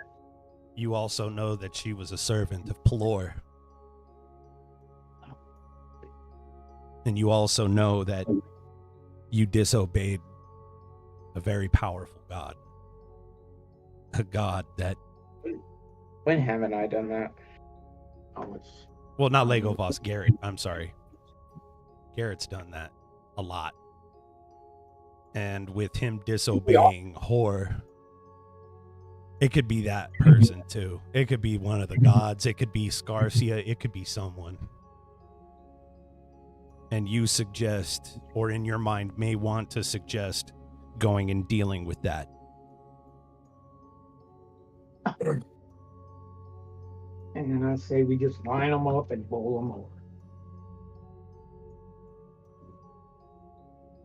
you also know that she was a servant of Pelor. And you also know that you disobeyed a very powerful god. A god that... When haven't I done that? Oh, it's... Well, not Legolas, Garrett. I'm sorry. Garrett's done that a lot. And with him disobeying Hor, it could be that person too. It could be one of the gods. It could be Scarcia. It could be someone. And you suggest, or in your mind may want to suggest, going and dealing with that. And then I say we just line them up and bowl them over.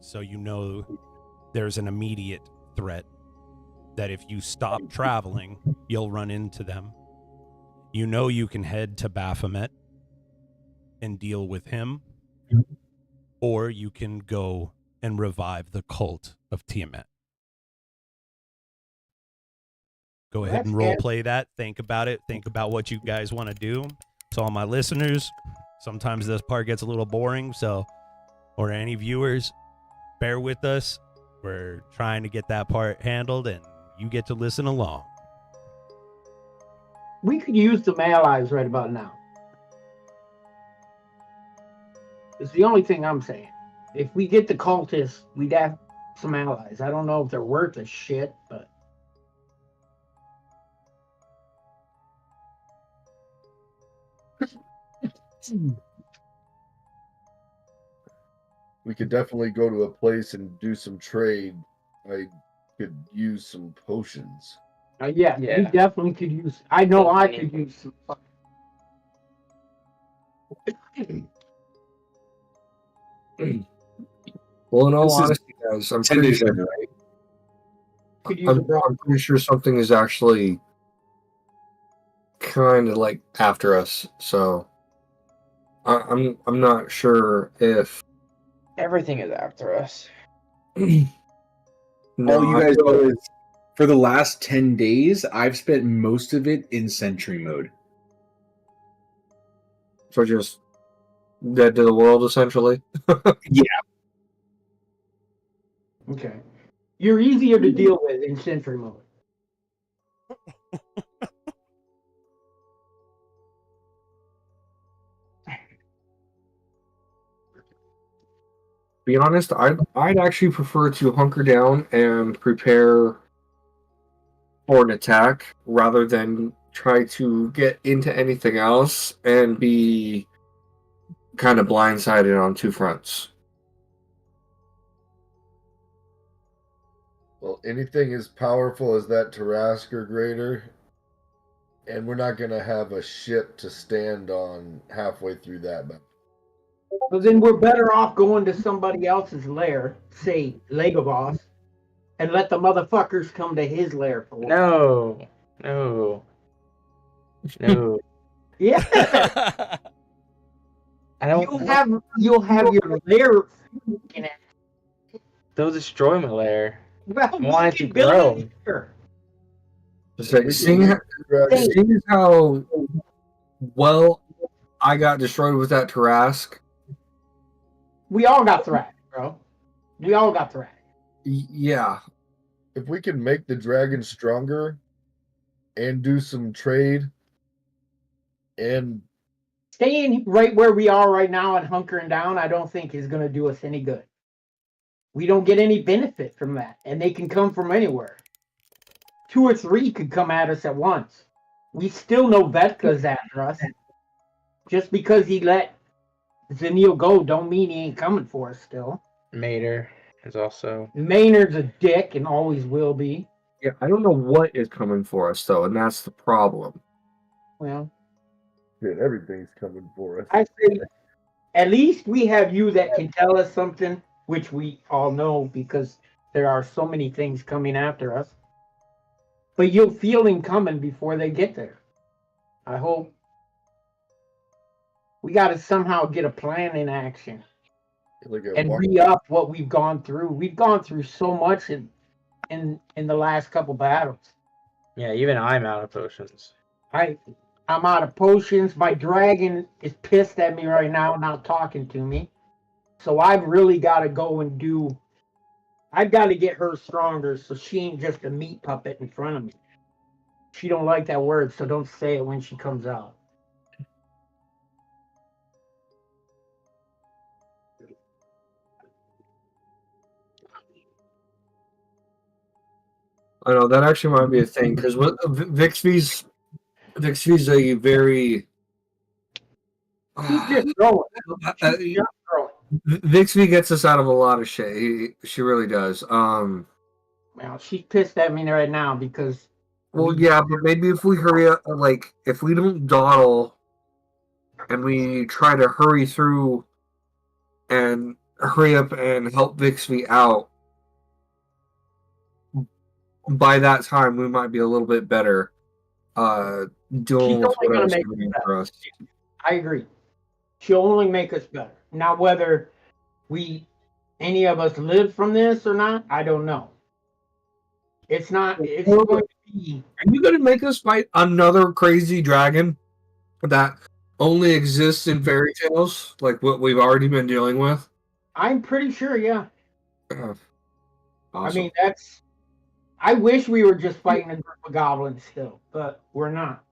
So you know there's an immediate threat that if you stop traveling, you'll run into them. You know you can head to Baphomet and deal with him, or you can go and revive the cult of Tiamat. Go ahead and role play that. Think about it. Think about what you guys want to do. To all my listeners, sometimes this part gets a little boring, so, or any viewers, bear with us. We're trying to get that part handled, and you get to listen along. We could use some allies right about now. It's the only thing I'm saying. If we get the cultists, we'd have some allies. I don't know if they're worth a shit, but We could definitely go to a place and do some trade. I could use some potions. yeah, we definitely could use. I know I could use some. Well, in all This is honesty, guys, I'm 10 pretty days sure. later, right? Could use a I'm pretty sure something is actually kind of like after us. So I'm not sure if. Everything is after us. No, All you guys know is for the last 10 days, I've spent most of it in sentry mode. So just dead to the world, essentially. Yeah. Okay. You're easier to deal with in sentry mode. Be honest, I'd actually prefer to hunker down and prepare for an attack rather than try to get into anything else and be kind of blindsided on two fronts. Well, anything as powerful as that Tarask or greater, and we're not going to have a ship to stand on halfway through that battle. But then we're better off going to somebody else's lair, say Legoboss, and let the motherfuckers come to his lair for once. No. Yeah. I don't. You'll have your lair. They'll destroy my lair. Well, I want it to we can build grow. it here. It's like, seeing as how well I got destroyed with that Tarask. We all got thrashed, bro. We all got thrashed. Yeah. If we can make the dragon stronger and do some trade and Staying right where we are right now and hunkering down, I don't think is going to do us any good. We don't get any benefit from that, and they can come from anywhere. 2 or 3 could come at us at once. We still know Vetka's after us. Just because he let Zenil go don't mean he ain't coming for us still. Mater is also. Maynard's a dick and always will be. Yeah, I don't know what is coming for us though, and that's the problem. Well, shit, everything's coming for us. I say at least we have you that can tell us something, which we all know because there are so many things coming after us. But you'll feel them coming before they get there. I hope. We got to somehow get a plan in action and re-up what we've gone through. We've gone through so much in the last couple battles. Yeah, even I'm out of potions. I'm out of potions. My dragon is pissed at me right now, not talking to me. So I've really got to go and do. I've got to get her stronger so she ain't just a meat puppet in front of me. She don't like that word, so don't say it when she comes out. I know that actually might be a thing because Vixvy's a very. She's just throwing. She's just throwing. Vixby gets us out of a lot of shit. She really does. Well, she's pissed at me right now because Well, yeah, but maybe if we hurry up, like, if we don't dawdle and we try to hurry through and hurry up and help Vixby out, by that time we might be a little bit better dealing She's with only gonna whatever's make coming us for better. us. I agree. She'll only make us better. Now, whether any of us live from this or not, I don't know. It's not. It's Are going to be. you going to make us fight another crazy dragon that only exists in fairy tales, like what we've already been dealing with? I'm pretty sure. Yeah. Awesome. I mean, that's. I wish we were just fighting a group of goblins still, but we're not.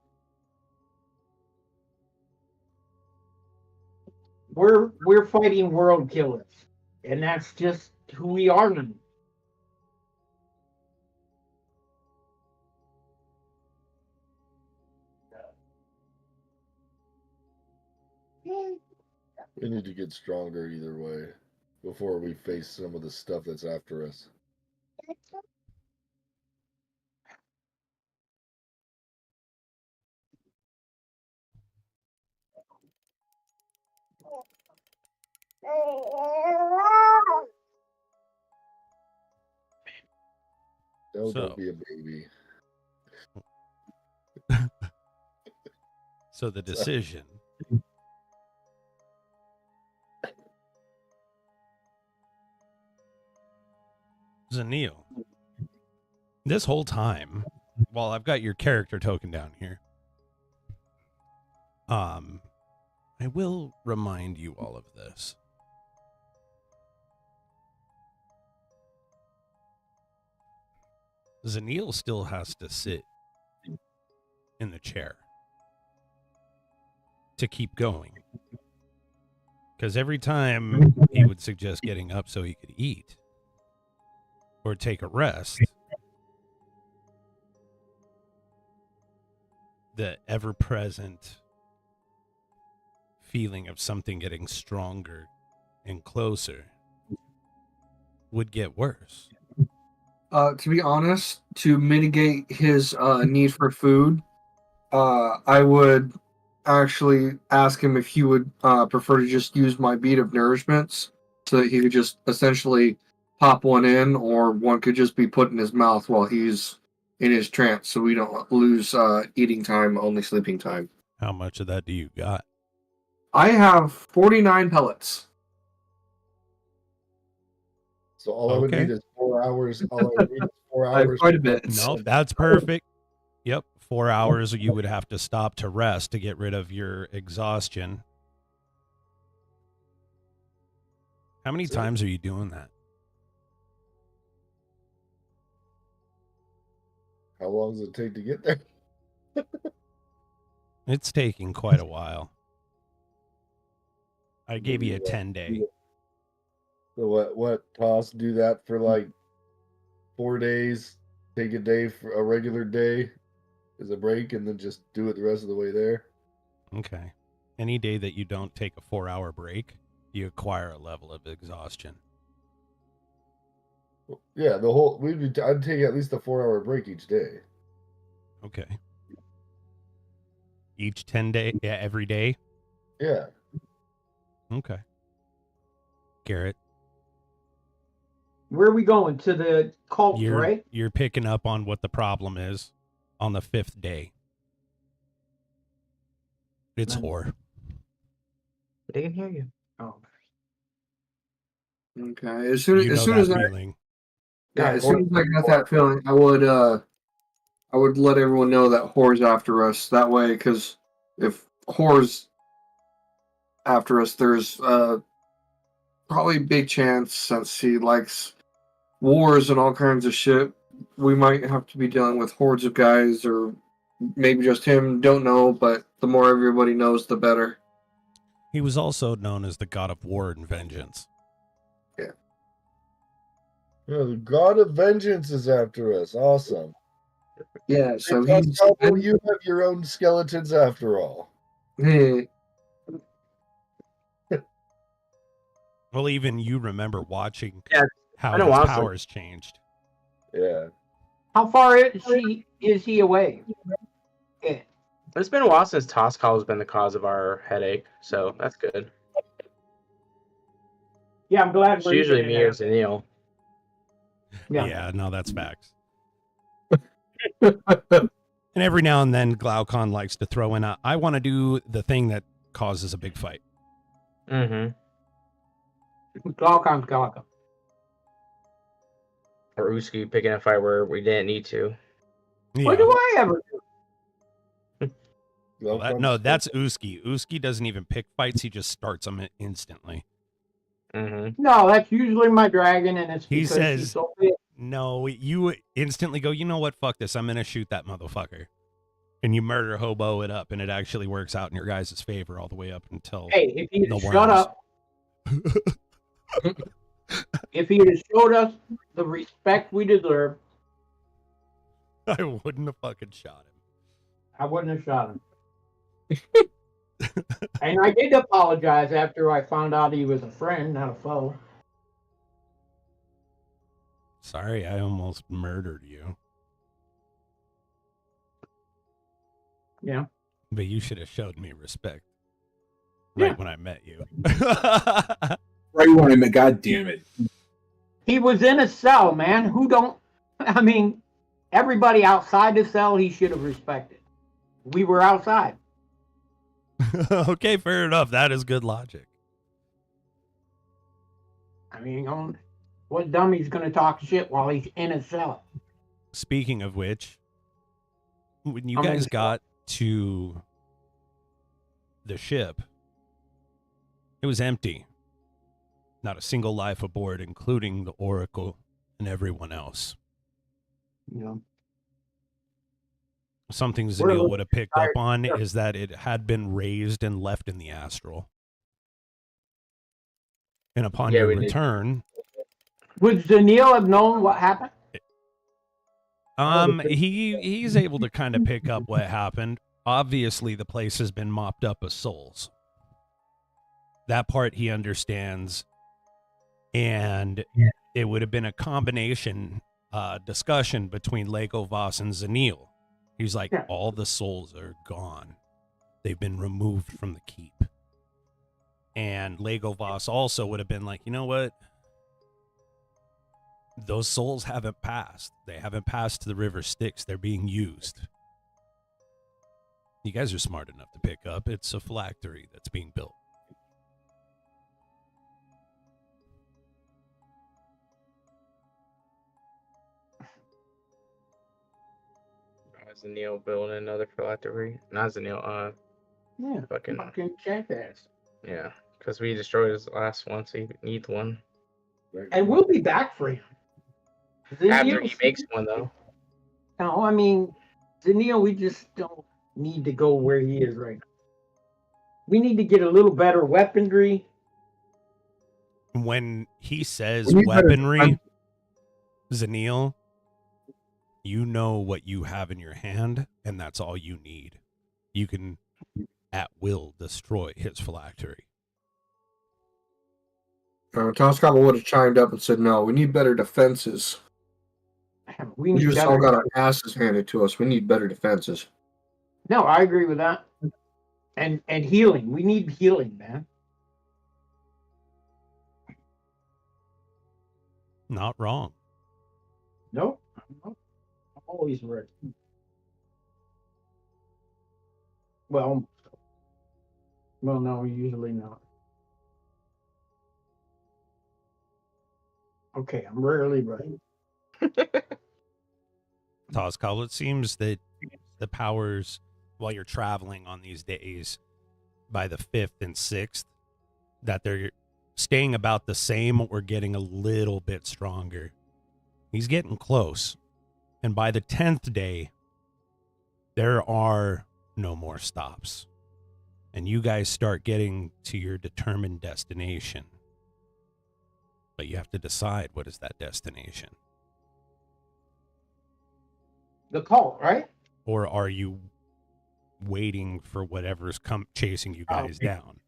We're fighting world killers, and that's just who we are now. We need to get stronger either way before we face some of the stuff that's after us. No, So- don't be a baby. So the decision. Zanil, this whole time, while I've got your character token down here, I will remind you all of this. Zanil still has to sit in the chair to keep going. Because every time he would suggest getting up so he could eat or take a rest, the ever-present feeling of something getting stronger and closer would get worse. To be honest, to mitigate his need for food, I would actually ask him if he would prefer to just use my bead of nourishments so that he could just essentially pop one in, or one could just be put in his mouth while he's in his trance so we don't lose eating time, only sleeping time. How much of that do you got? I have 49 pellets. So all I would Okay. need is 4 hours. All I need is 4 I have hours. quite a bit. Nope, that's perfect. Yep, 4 hours you would have to stop to rest to get rid of your exhaustion. How many times are you doing that? How long does it take to get there? It's taking quite a while. I gave you a 10-day. So what toss do that for like 4 days, take a day for a regular day as a break, and then just do it the rest of the way there? Okay. Any day that you don't take a 4-hour break, you acquire a level of exhaustion. Yeah, I'd take at least a 4-hour break each day. Okay. Each 10-day, yeah, every day? Yeah. Okay. Garrett, Where are we going? To the cult, right? you're picking up on what the problem is on the 5th day. It's Nice. whore. They can hear you. Oh. Okay. As soon You know as, soon that as I feeling. Yeah, as soon as I got that feeling, I would let everyone know that whore's after us. That way, because if whore's after us, there's probably a big chance, since he likes wars and all kinds of shit, we might have to be dealing with hordes of guys, or maybe just him. Don't know, but the more everybody knows, the better. He was also known as the god of war and vengeance. Yeah, the God of Vengeance is after us. Awesome. Yeah, so Because he's. you have your own skeletons after all. Hey, Well, even you remember watching Yeah, how I know, his honestly. powers changed. Yeah. How far is he away? Yeah. It's been a while since Toscal has been the cause of our headache, so that's good. Yeah, I'm glad It's we're usually even me in or there. Zanil. Yeah, no, that's facts. And every now and then, Glaucon likes to throw in I want to do the thing that causes a big fight. Mm-hmm. Glaucon. Or Uski picking a fight where we didn't need to. What Yeah. do I ever do? No, that's Uski. Uski doesn't even pick fights. He just starts them instantly. Mm-hmm. No, that's usually my dragon, and it's He because says- she's so big. No, you instantly go, you know what? Fuck this. I'm going to shoot that motherfucker. And you murder hobo it up, and it actually works out in your guys' favor all the way up until Hey, if he'd the shut worms. up, if he'd have showed us the respect we deserve, I wouldn't have fucking shot him. I wouldn't have shot him. And I did apologize after I found out he was a friend, not a foe. Sorry, I almost murdered you. Yeah. But you should have showed me respect right Yeah. when I met you. Right when I met, God damn it. He was in a cell, man. Who don't? I mean, everybody outside the cell he should have respected. We were outside. Okay, fair enough. That is good logic. I mean, what dummy's going to talk shit while he's in a cell? Speaking of which, when you I'm in guys the got to the ship, it was empty. Not a single life aboard, including the Oracle and everyone else. You know, Something We're a Zanil little would have picked up tired. on Sure. is that it had been raised and left in the astral. And upon Yeah, your we did. return, would Zanil have known what happened? he's able to kind of pick up what happened. Obviously, the place has been mopped up of souls. That part he understands. And it would have been a combination discussion between Lego Voss and Zanil. He's like, Yeah. all the souls are gone. They've been removed from the keep. And Lego Voss also would have been like, you know what? Those souls haven't passed. They haven't passed to the river Styx. They're being used. You guys are smart enough to pick up. It's a phylactery that's being built. Zanil building another phylactery. Not Zanil, Yeah. fucking, Fucking jackass. yeah. Because we destroyed his last one, so he needs one. And we'll be back for him. After he makes one, though. No, I mean, Zanil, we just don't need to go where he is right now. We need to get a little better weaponry. When he says We need better weaponry, Zanil, you know what you have in your hand, and that's all you need. You can, at will, destroy his phylactery. Toscaba would have chimed up and said, no, we need better defenses. We We need just better. all got our asses handed to us. We need better defenses. No, I agree with that. And healing. We need healing, man. Not wrong. Nope. I'm always ready. Well, no, usually not. Okay, I'm rarely ready. Tozcal, it seems that the powers, while you're traveling on these days, by the 5th and 6th, that they're staying about the same or getting a little bit stronger. He's getting close. And by the 10th day, there are no more stops. And you guys start getting to your determined destination. But you have to decide, what is that destination? The cult, right? Or are you waiting for whatever's chasing you guys down?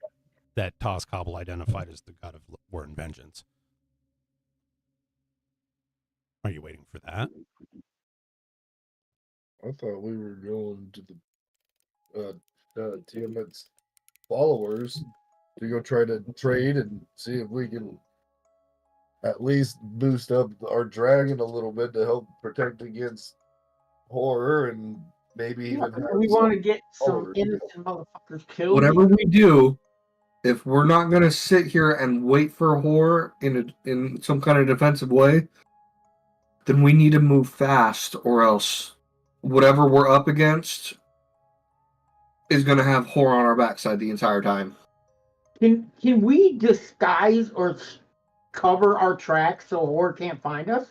That Tozcabal identified as the god of war and vengeance. Are you waiting for that? I thought we were going to the Tiamat's followers to go try to trade and see if we can at least boost up our dragon a little bit to help protect against horror and maybe Yeah, even have we some want to get some followers. innocent motherfuckers killed. Whatever we do, if we're not going to sit here and wait for horror in some kind of defensive way, then we need to move fast, or else whatever we're up against is going to have horror on our backside the entire time. Can we disguise or cover our tracks so horror can't find us?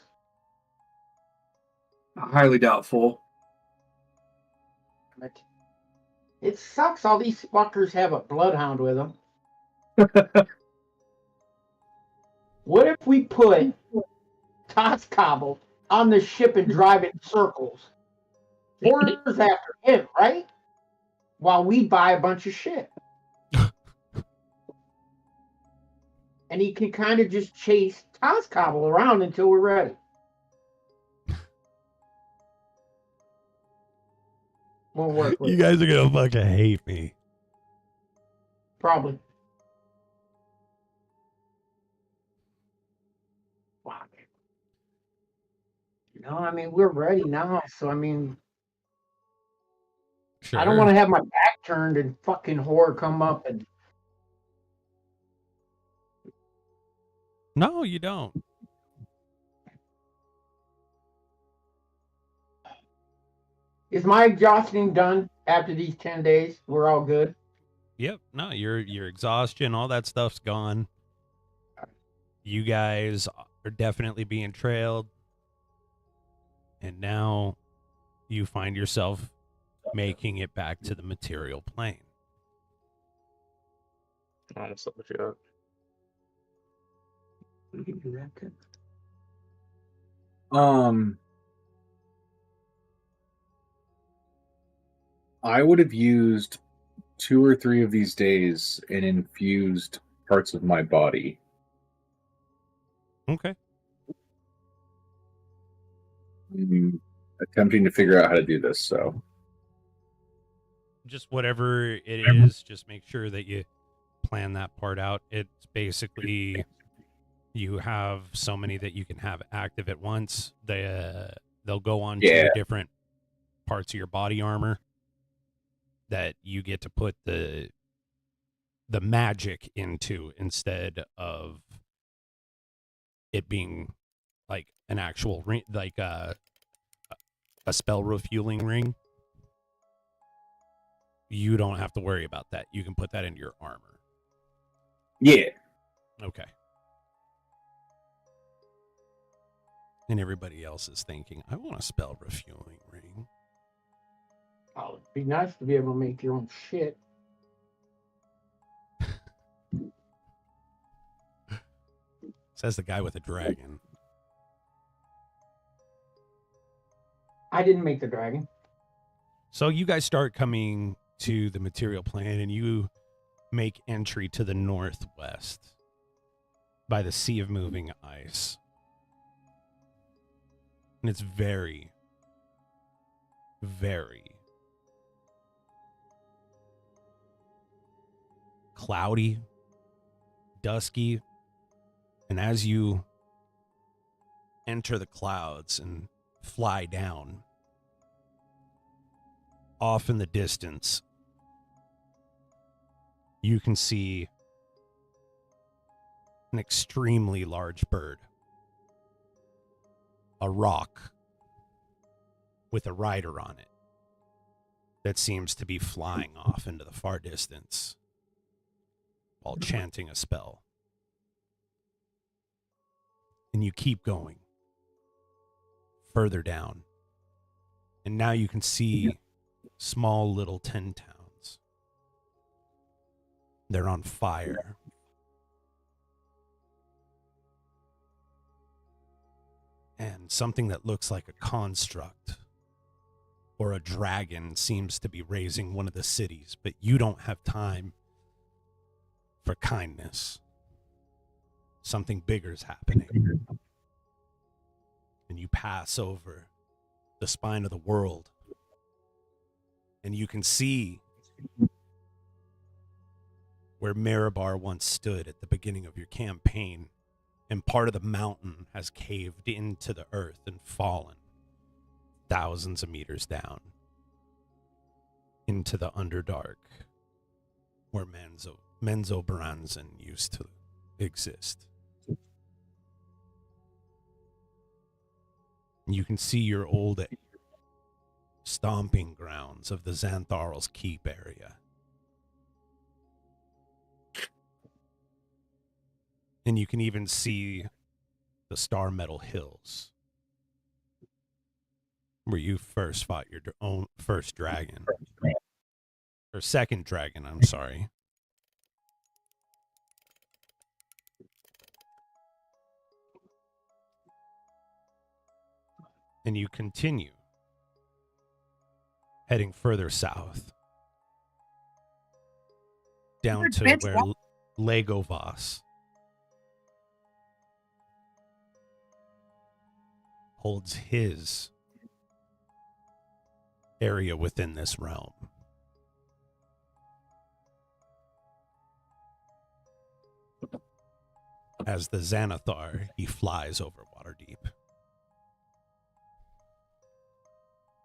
Highly doubtful. But it sucks. All these fuckers have a bloodhound with them. What if we put Tots Cobble on the ship and drive it in circles? Horror's after him, right? While we buy a bunch of shit. And he can kind of just chase Tots Cobble around until we're ready. Won't work with You guys are gonna fucking hate me. Probably. Fuck. No, I mean, we're ready now. So, I mean, Sure. I don't want to have my back turned and fucking horror come up and. No, you don't. Is my exhausting done after these 10 days? We're all good. Yep. No, your exhaustion, all that stuff's gone. You guys are definitely being trailed. And now you find yourself making it back to the material plane. I almost looked you up. We can do that too. I would have used 2 or 3 of these days and infused parts of my body. Okay. I'm attempting to figure out how to do this, so. Just whatever it is, just make sure that you plan that part out. It's basically you have so many that you can have active at once. They'll go on to different parts of your body armor that you get to put the magic into instead of it being like an actual ring, like a spell refueling ring. You don't have to worry about that. You can put that into your armor. Yeah. Okay. And everybody else is thinking, I want a spell refueling ring. Oh, it'd be nice to be able to make your own shit. Says the guy with a dragon. I didn't make the dragon. So you guys start coming to the material plane and you make entry to the northwest by the sea of moving ice. And it's very, very cloudy, dusky. And as you enter the clouds and fly down, off in the distance, you can see an extremely large bird. A rock with a rider on it that seems to be flying off into the far distance while chanting a spell. And you keep going further down. And now you can see small little tin towns. They're on fire. And something that looks like a construct or a dragon seems to be raising one of the cities, but you don't have time for kindness. Something bigger is happening. And you pass over the spine of the world And you can see where Mirabar once stood at the beginning of your campaign, and part of the mountain has caved into the earth and fallen thousands of meters down into the Underdark, where Menzo Branson used to exist. You can see your old stomping grounds of the Xantharl's Keep area. And you can even see the Star Metal Hills, where you first fought your own first dragon. Or second dragon, I'm sorry. And you continue heading further south, down to where Legovas holds his area within this realm. As the Xanathar, he flies over Waterdeep.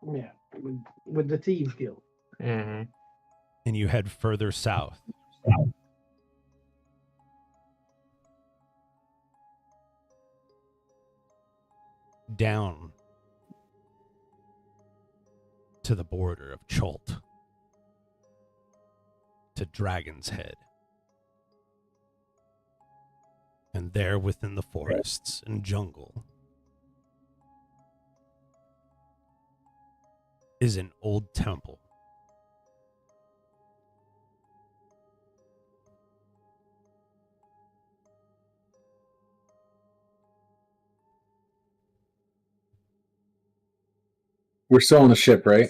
Yeah, with the Thieves Guild. Mm-hmm. And you head further south. Down to the border of Cholt, to Dragon's Head. And there within the forests and jungle is an old temple. We're still on the ship, right?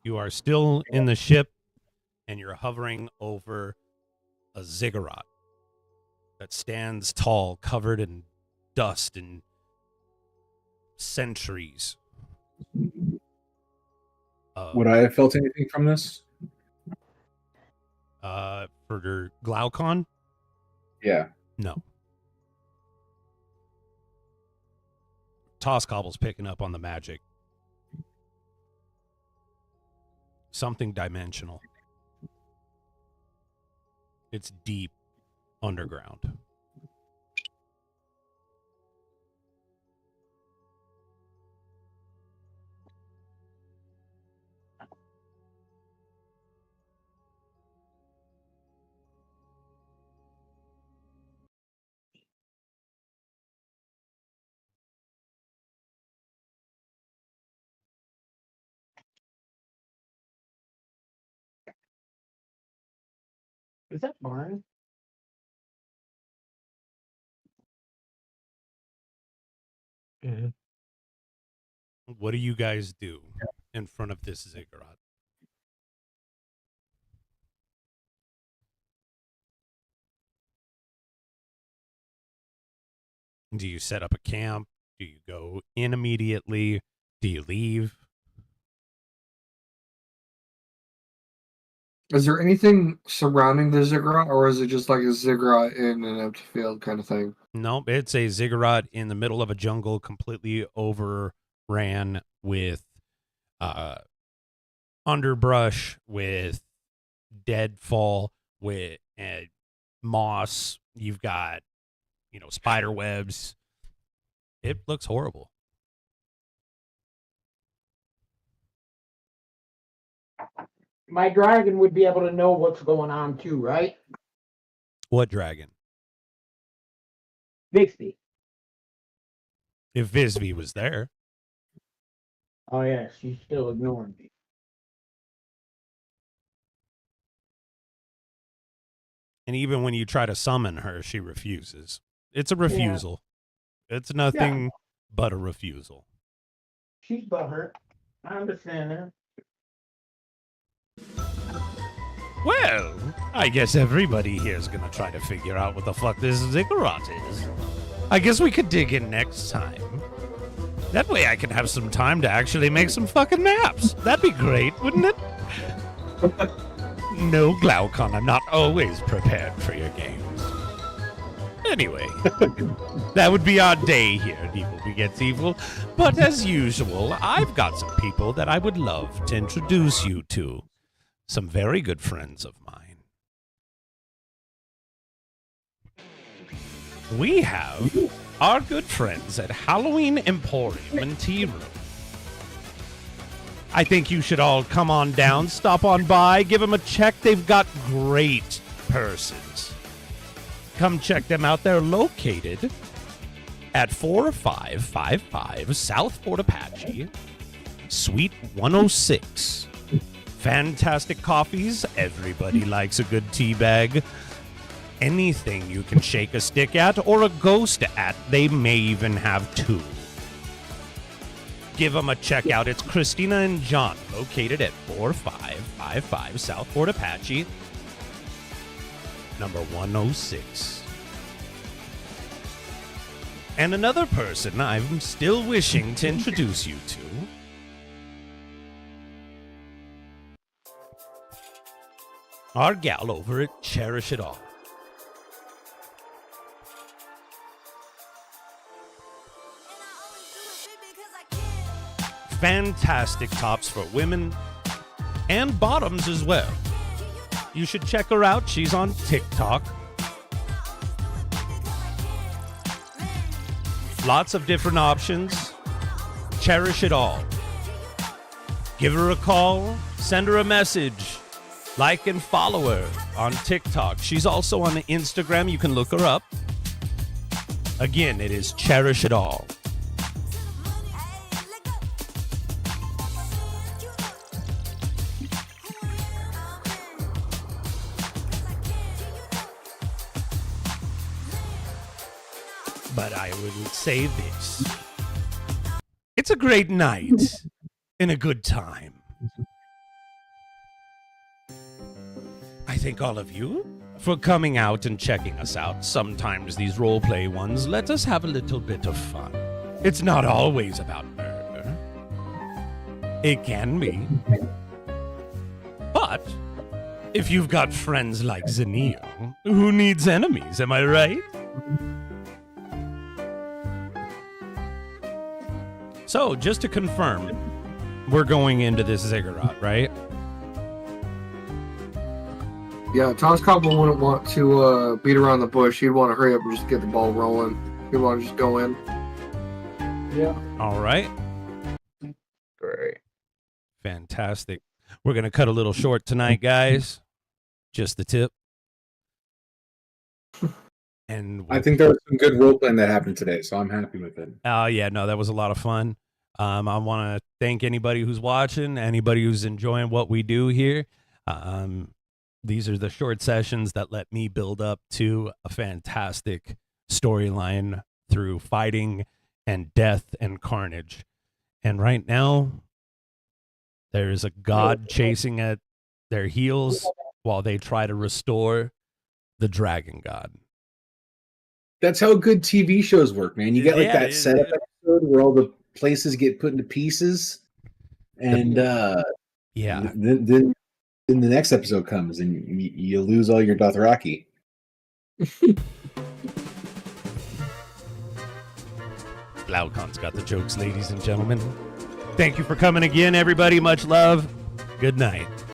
You are still in the ship, and you're hovering over a ziggurat that stands tall, covered in dust and centuries. Would I have felt anything from this? For Glaucon? Yeah. No. Toss Cobble's picking up on the magic. Something dimensional. It's deep underground. Is that Barn? Mm-hmm. What do you guys do in front of this ziggurat? Do you set up a camp? Do you go in immediately? Do you leave? Is there anything surrounding the ziggurat, or is it just like a ziggurat in an empty field kind of thing? Nope, it's a ziggurat in the middle of a jungle, completely overran with underbrush, with deadfall, with moss. You've got, spider webs. It looks horrible. My dragon would be able to know what's going on too, right? What dragon? Bixby. If Visby was there. Oh yeah, she's still ignoring me. And even when you try to summon her, she refuses. It's a refusal. Yeah. It's nothing but a refusal. She's butthurt. I understand that. Well, I guess everybody here is going to try to figure out what the fuck this ziggurat is. I guess we could dig in next time. That way I can have some time to actually make some fucking maps. That'd be great, wouldn't it? No, Glaucon, I'm not always prepared for your games. Anyway, that would be our day here at Evil Begets Evil. But as usual, I've got some people that I would love to introduce you to. Some very good friends of mine. We have our good friends at Halloween Emporium and Tea Room. I think you should all come on down, stop on by, give them a check. They've got great purses. Come check them out. They're located at 4555 South Fort Apache, Suite 106. Fantastic coffees. Everybody likes a good tea bag. Anything you can shake a stick at or a ghost at, they may even have two. Give them a check out. It's Christina and John, located at 4555 South Fort Apache, number 106. And another person I'm still wishing to introduce you to. Our gal over at Cherish It All. Fantastic tops for women and bottoms as well. You should check her out. She's on TikTok. Lots of different options. Cherish It All. Give her a call. Send her a message. Like and follow her on TikTok. She's also on Instagram. You can look her up. Again, it is Cherish It All. But I would say this. It's a great night and a good time. I thank all of you for coming out and checking us out. Sometimes these roleplay ones let us have a little bit of fun. It's not always about murder. It can be. But if you've got friends like Zenio, who needs enemies, am I right? So, just to confirm, we're going into this ziggurat, right? Yeah, Tom's Cobble wouldn't want to beat around the bush. He'd want to hurry up and just get the ball rolling. He'd want to just go in. Yeah. All right. Great. Fantastic. We're going to cut a little short tonight, guys. Just the tip. And I think there was some good role playing that happened today, so I'm happy with it. Oh, yeah, no, that was a lot of fun. I want to thank anybody who's watching, anybody who's enjoying what we do here. These are the short sessions that let me build up to a fantastic storyline through fighting and death and carnage. And right now, there is a god chasing at their heels while they try to restore the dragon god. That's how good TV shows work, man. You get like that setup episode where all the places get put into pieces, and then the next episode comes and you lose all your Dothraki. Glaucon's got the jokes, ladies and gentlemen. Thank you for coming again, everybody. Much love. Good night.